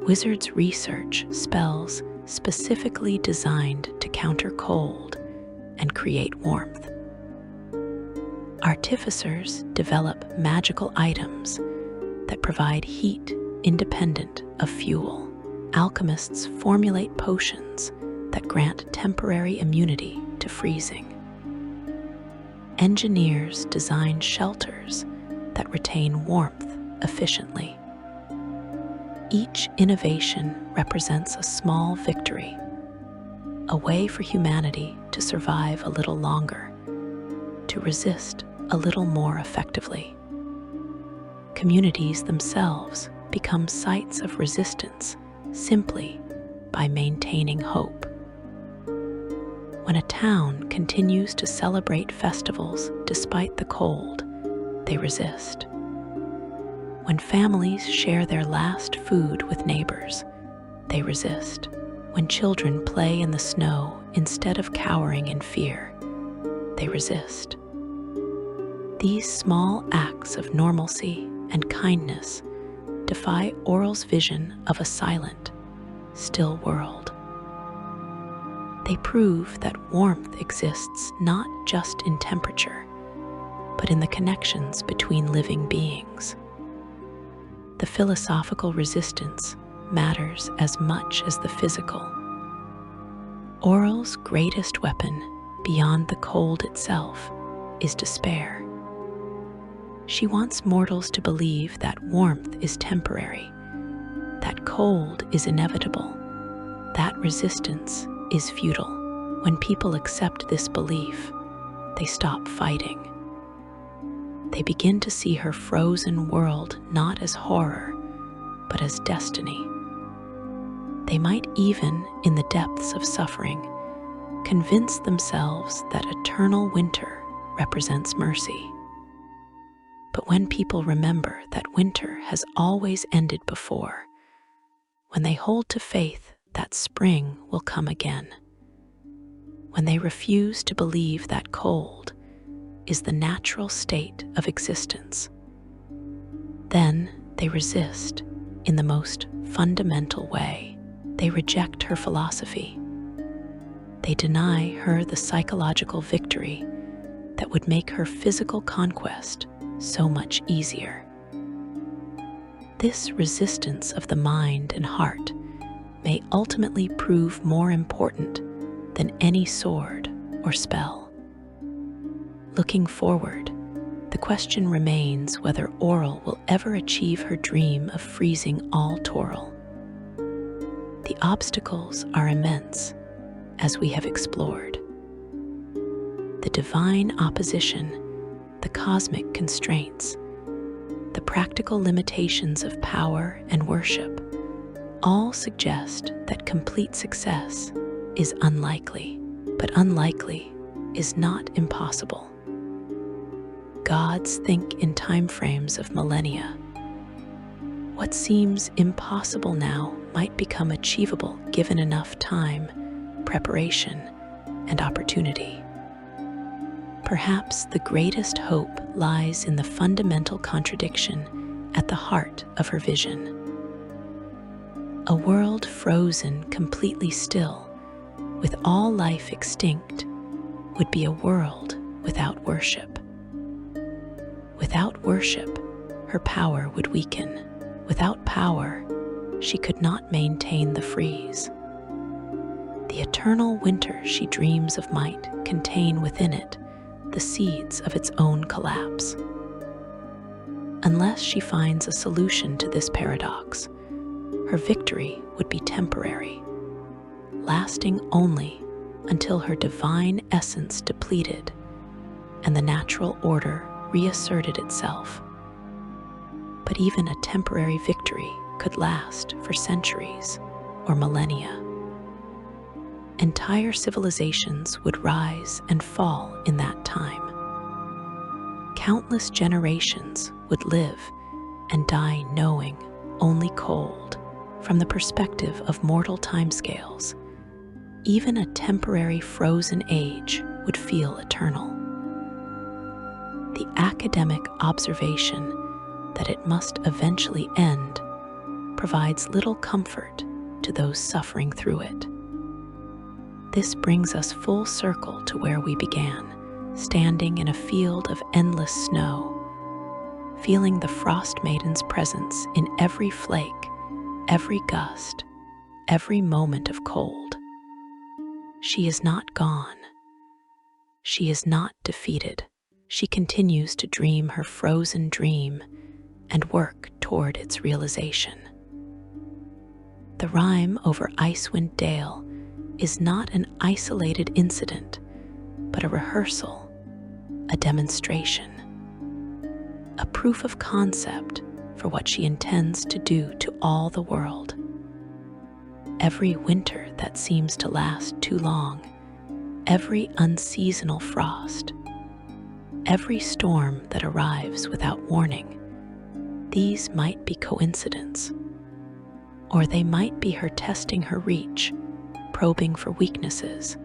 Wizards research spells specifically designed to counter cold and create warmth. Artificers develop magical items that provide heat independent of fuel. Alchemists formulate potions that grant temporary immunity to freezing. Engineers design shelters that retain warmth efficiently. Each innovation represents a small victory, a way for humanity to survive a little longer, to resist a little more effectively. Communities themselves become sites of resistance simply by maintaining hope. When a town continues to celebrate festivals despite the cold, they resist. When families share their last food with neighbors, they resist. When children play in the snow instead of cowering in fear, they resist. These small acts of normalcy and kindness defy Auril's vision of a silent, still world. They prove that warmth exists not just in temperature, but in the connections between living beings. The philosophical resistance matters as much as the physical. Auril's greatest weapon, beyond the cold itself, is despair. She wants mortals to believe that warmth is temporary, that cold is inevitable, that resistance is futile. When people accept this belief, they stop fighting. They begin to see her frozen world not as horror, but as destiny. They might even, in the depths of suffering, convince themselves that eternal winter represents mercy. But when people remember that winter has always ended before, when they hold to faith that spring will come again, when they refuse to believe that cold is the natural state of existence, then they resist in the most fundamental way. They reject her philosophy. They deny her the psychological victory that would make her physical conquest so much easier. This resistance of the mind and heart may ultimately prove more important than any sword or spell. Looking forward, the question remains whether Auril will ever achieve her dream of freezing all Toril. The obstacles are immense, as we have explored. The divine opposition, the cosmic constraints, the practical limitations of power and worship, all suggest that complete success is unlikely, but unlikely is not impossible. Gods think in time frames of millennia. What seems impossible now might become achievable given enough time, preparation, and opportunity. Perhaps the greatest hope lies in the fundamental contradiction at the heart of her vision. A world frozen completely still, with all life extinct, would be a world without worship. Without worship, her power would weaken. Without power, she could not maintain the freeze. The eternal winter she dreams of might contain within it the seeds of its own collapse. Unless she finds a solution to this paradox, her victory would be temporary, lasting only until her divine essence depleted and the natural order reasserted itself. But even a temporary victory could last for centuries or millennia. Entire civilizations would rise and fall in that time. Countless generations would live and die knowing only cold. From the perspective of mortal timescales, even a temporary frozen age would feel eternal. The academic observation that it must eventually end provides little comfort to those suffering through it. This brings us full circle to where we began, standing in a field of endless snow, feeling the Frostmaiden's presence in every flake, every gust, every moment of cold. She is not gone. She is not defeated. She continues to dream her frozen dream and work toward its realization. The rhyme over Icewind Dale is not an isolated incident, but a rehearsal, a demonstration, a proof of concept for what she intends to do to all the world. Every winter that seems to last too long, every unseasonal frost, every storm that arrives without warning, these might be coincidence, or they might be her testing her reach, probing for weaknesses,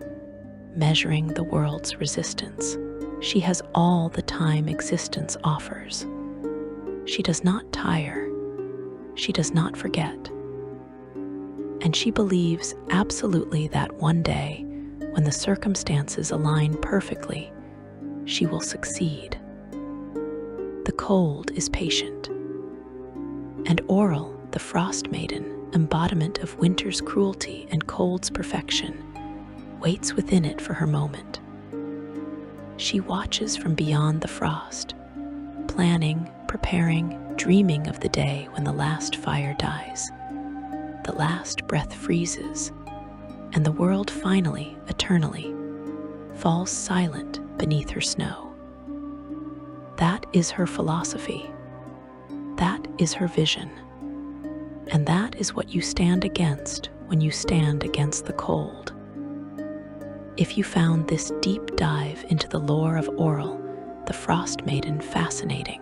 measuring the world's resistance. She has all the time existence offers. She does not tire. She does not forget. And she believes absolutely that one day, when the circumstances align perfectly, she will succeed. The cold is patient. And Auril, the Frostmaiden, embodiment of winter's cruelty and cold's perfection, waits within it for her moment. She watches from beyond the frost, planning, preparing, dreaming of the day when the last fire dies, the last breath freezes, and the world finally, eternally, falls silent beneath her snow. That is her philosophy. That is her vision. And that is what you stand against when you stand against the cold. If you found this deep dive into the lore of Auril, the Frostmaiden, fascinating,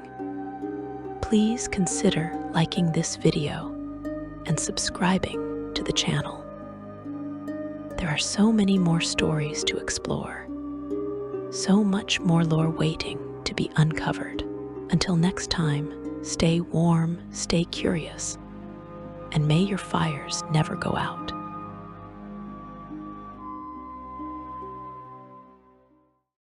please consider liking this video and subscribing to the channel. There are so many more stories to explore, so much more lore waiting to be uncovered. Until next time, stay warm, stay curious, and may your fires never go out.